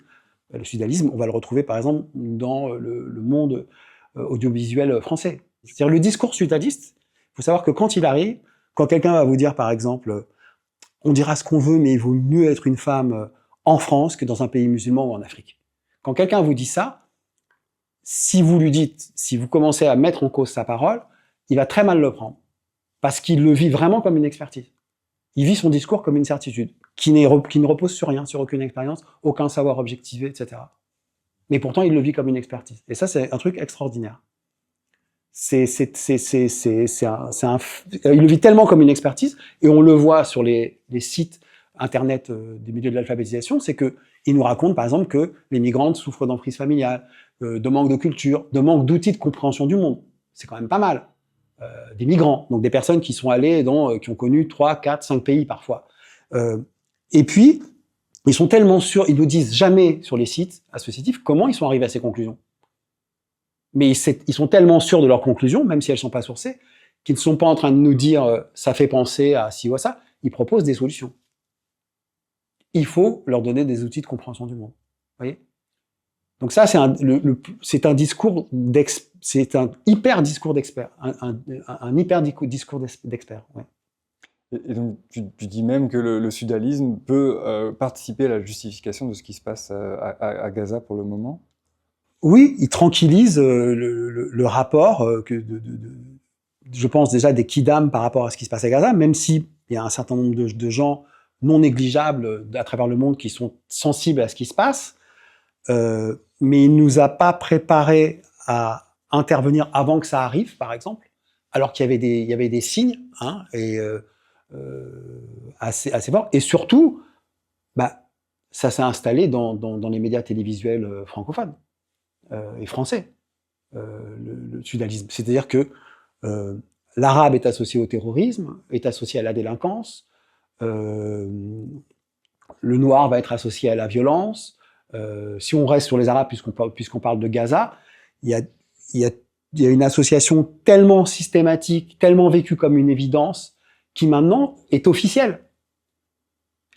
Le sudalisme, on va le retrouver par exemple dans le monde audiovisuel français. C'est-à-dire le discours sudaliste, il faut savoir que quand il arrive, quand quelqu'un va vous dire par exemple, on dira ce qu'on veut, mais il vaut mieux être une femme en France que dans un pays musulman ou en Afrique. Quand quelqu'un vous dit ça, si vous lui dites, si vous commencez à mettre en cause sa parole, il va très mal le prendre. Parce qu'il le vit vraiment comme une expertise. Il vit son discours comme une certitude, qui ne repose sur rien, sur aucune expérience, aucun savoir objectivé, etc. Mais pourtant, il le vit comme une expertise. Et ça, c'est un truc extraordinaire. Il le vit tellement comme une expertise, et on le voit sur les sites internet des milieux de l'alphabétisation, c'est qu'il nous raconte, par exemple, que les migrantes souffrent d'emprise familiale, de manque de culture, de manque d'outils de compréhension du monde. C'est quand même pas mal. Des migrants, donc des personnes qui sont allées qui ont connu 3, 4, 5 pays parfois. Et puis, ils sont tellement sûrs, ils ne disent jamais sur les sites associatifs comment ils sont arrivés à ces conclusions. Mais ils sont tellement sûrs de leurs conclusions, même si elles ne sont pas sourcées, qu'ils ne sont pas en train de nous dire ça fait penser à ci ou à ça, ils proposent des solutions. Il faut leur donner des outils de compréhension du monde. Vous voyez ? Donc ça, c'est un discours c'est un hyper discours d'expert, un hyper discours d'expert. Ouais. Et donc, tu dis même que le sudalisme peut participer à la justification de ce qui se passe à Gaza pour le moment? Oui, il tranquillise le rapport je pense déjà des kidam par rapport à ce qui se passe à Gaza, même s'il y a un certain nombre de gens non négligeables à travers le monde qui sont sensibles à ce qui se passe. Mais il nous a pas préparé à intervenir avant que ça arrive, par exemple, alors qu'il y avait des signes, hein, et assez forts. Et surtout, bah, ça s'est installé dans les médias télévisuels francophones et français, le sudalisme. C'est-à-dire que l'arabe est associé au terrorisme, est associé à la délinquance, le noir va être associé à la violence. Si on reste sur les Arabes, puisqu'on parle de Gaza, il y a une association tellement systématique, tellement vécue comme une évidence, qui maintenant est officielle.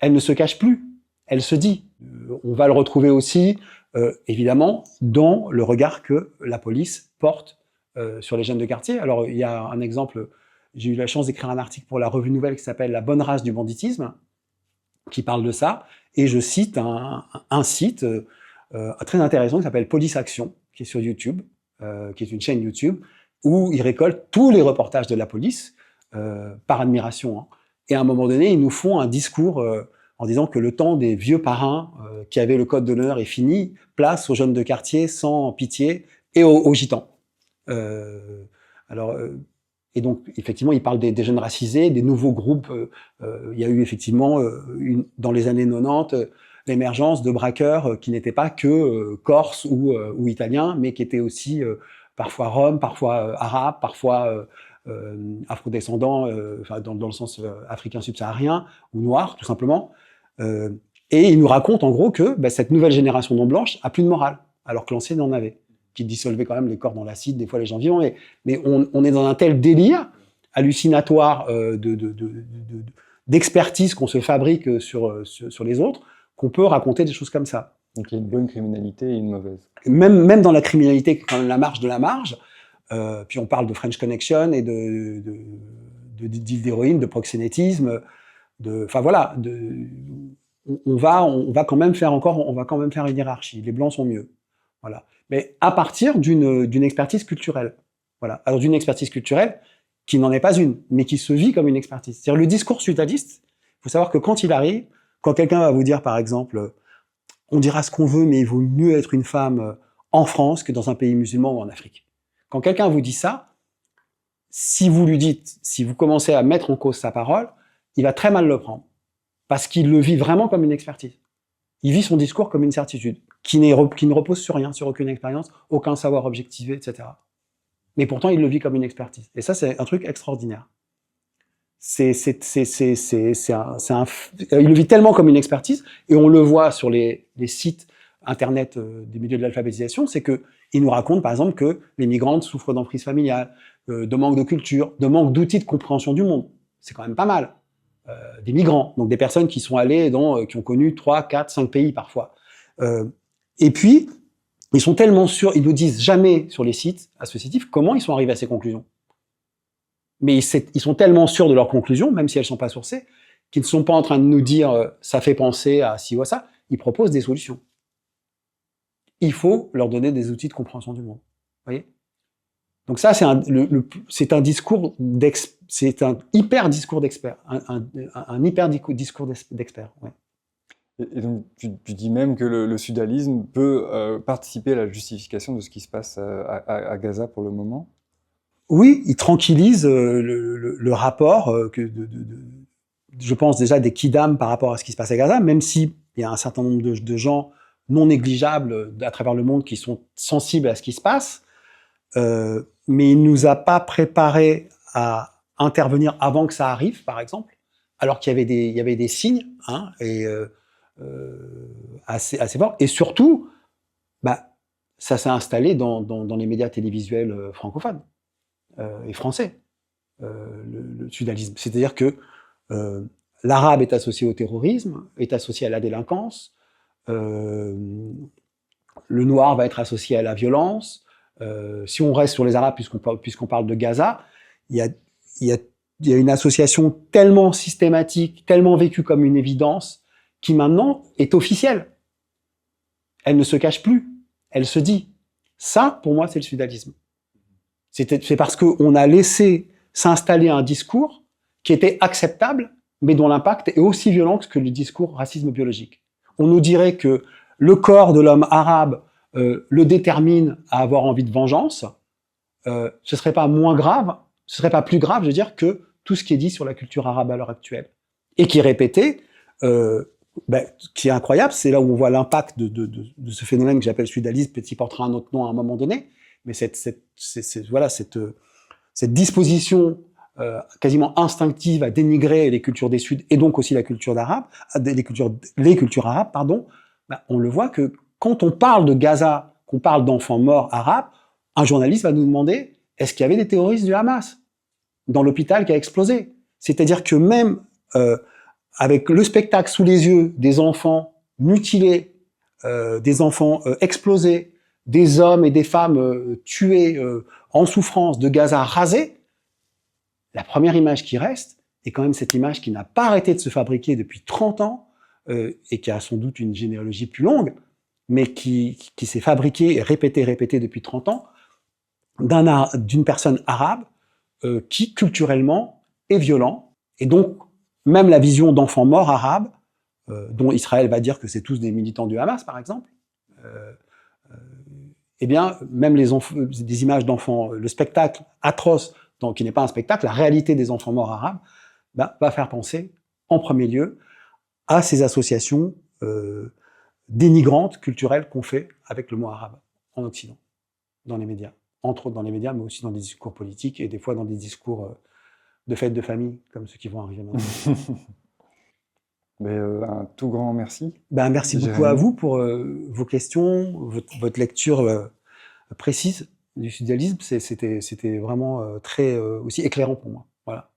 Elle ne se cache plus, elle se dit. On va le retrouver aussi, évidemment, dans le regard que la police porte sur les jeunes de quartier. Alors, il y a un exemple, j'ai eu la chance d'écrire un article pour la Revue Nouvelle qui s'appelle « La bonne race du banditisme », qui parle de ça, et je cite un site très intéressant qui s'appelle Police Action, qui est sur YouTube, qui est une chaîne YouTube, où ils récoltent tous les reportages de la police, par admiration. Hein. Et à un moment donné, ils nous font un discours en disant que le temps des vieux parrains qui avaient le code d'honneur est fini, place aux jeunes de quartier sans pitié et aux gitans. Et donc, effectivement, il parle des jeunes racisés, des nouveaux groupes. Il y a eu effectivement, dans les années 90, l'émergence de braqueurs qui n'étaient pas que corses ou italiens, mais qui étaient aussi parfois roms, parfois arabes, parfois afrodescendants, enfin, dans le sens africain subsaharien, ou noir, tout simplement. Et il nous raconte en gros que cette nouvelle génération non blanche a plus de morale, alors que l'ancienne en avait, qui dissolvait quand même les corps dans l'acide, des fois les gens vivants. Mais on est dans un tel délire hallucinatoire d'expertise qu'on se fabrique sur les autres, qu'on peut raconter des choses comme ça. Donc il y a une bonne criminalité et une mauvaise. Même dans la criminalité, quand même la marge de la marge, puis on parle de French Connection et de deal d'héroïne, de proxénétisme, enfin voilà, on va quand même faire une hiérarchie. Les blancs sont mieux, voilà. Mais à partir d'une expertise culturelle, voilà. Alors d'une expertise culturelle qui n'en est pas une, mais qui se vit comme une expertise. C'est-à-dire le discours sudaliste. Il faut savoir que quand il arrive, quand quelqu'un va vous dire, par exemple, on dira ce qu'on veut, mais il vaut mieux être une femme en France que dans un pays musulman ou en Afrique. Quand quelqu'un vous dit ça, si vous commencez à mettre en cause sa parole, il va très mal le prendre. Parce qu'il le vit vraiment comme une expertise. Il vit son discours comme une certitude, qui ne repose sur rien, sur aucune expérience, aucun savoir objectivé, etc. Mais pourtant, il le vit comme une expertise. Et ça, c'est un truc extraordinaire. Il le vit tellement comme une expertise, et on le voit sur les sites internet des milieux de l'alphabétisation, c'est qu'il nous raconte, par exemple, que les migrantes souffrent d'emprise familiale, de manque de culture, de manque d'outils de compréhension du monde. C'est quand même pas mal. Des migrants, donc des personnes qui sont allées qui ont connu 3, 4, 5 pays parfois. Et puis, ils sont tellement sûrs, ils ne nous disent jamais sur les sites associatifs comment ils sont arrivés à ces conclusions. Mais ils sont tellement sûrs de leurs conclusions, même si elles ne sont pas sourcées, qu'ils ne sont pas en train de nous dire ça fait penser à ci ou à ça. Ils proposent des solutions. Il faut leur donner des outils de compréhension du monde. Vous voyez ? Donc ça, c'est un discours c'est un hyper discours d'expert, un hyper discours d'expert. Ouais. Et donc, tu dis même que le sudalisme peut participer à la justification de ce qui se passe à Gaza pour le moment? Oui, il tranquillise le rapport je pense déjà des kidam par rapport à ce qui se passe à Gaza, même s'il y a un certain nombre de gens non négligeables à travers le monde qui sont sensibles à ce qui se passe, mais il ne nous a pas préparés à intervenir avant que ça arrive, par exemple, alors qu'il y avait des signes, hein, assez forts, et surtout, ça s'est installé dans les médias télévisuels francophones et français, le sudalisme. C'est-à-dire que l'arabe est associé au terrorisme, est associé à la délinquance, le noir va être associé à la violence. Si on reste sur les arabes, puisqu'on parle de Gaza, il y a une association tellement systématique, tellement vécue comme une évidence, qui maintenant est officielle. Elle ne se cache plus, elle se dit. Ça, pour moi, c'est le sudalisme. C'est parce qu'on a laissé s'installer un discours qui était acceptable, mais dont l'impact est aussi violent que le discours racisme biologique. On nous dirait que le corps de l'homme arabe le détermine à avoir envie de vengeance, ce serait pas moins grave, ce serait pas plus grave, je veux dire, que tout ce qui est dit sur la culture arabe à l'heure actuelle. Et qui est répété, qui est incroyable, c'est là où on voit l'impact de ce phénomène que j'appelle sudalisme, peut-être qu'il portera un autre nom à un moment donné, mais cette disposition quasiment instinctive à dénigrer les cultures des Suds et donc aussi la culture d'arabe, les cultures arabes, pardon, on le voit que quand on parle de Gaza, qu'on parle d'enfants morts arabes, un journaliste va nous demander est-ce qu'il y avait des terroristes du Hamas dans l'hôpital qui a explosé? C'est-à-dire que même avec le spectacle sous les yeux des enfants mutilés, des enfants explosés, des hommes et des femmes tués en souffrance, de Gaza rasé, la première image qui reste est quand même cette image qui n'a pas arrêté de se fabriquer depuis 30 ans et qui a sans doute une généalogie plus longue, mais qui s'est fabriquée et répétée depuis 30 ans, d'une personne arabe qui, culturellement, est violent. Et donc, même la vision d'enfants morts arabes, dont Israël va dire que c'est tous des militants du Hamas, par exemple, eh bien, même des images d'enfants, le spectacle atroce, qui n'est pas un spectacle, la réalité des enfants morts arabes, va faire penser, en premier lieu, à ces associations dénigrantes, culturelles qu'on fait avec le mot arabe en Occident, dans les médias, entre autres dans les médias, mais aussi dans des discours politiques et des fois dans des discours de fêtes de famille, comme ceux qui vont arriver maintenant. Mais, un tout grand merci. Ben, merci beaucoup à Jérémy. vous pour vos questions, votre lecture précise du sudalisme. C'était vraiment très aussi éclairant pour moi. Voilà.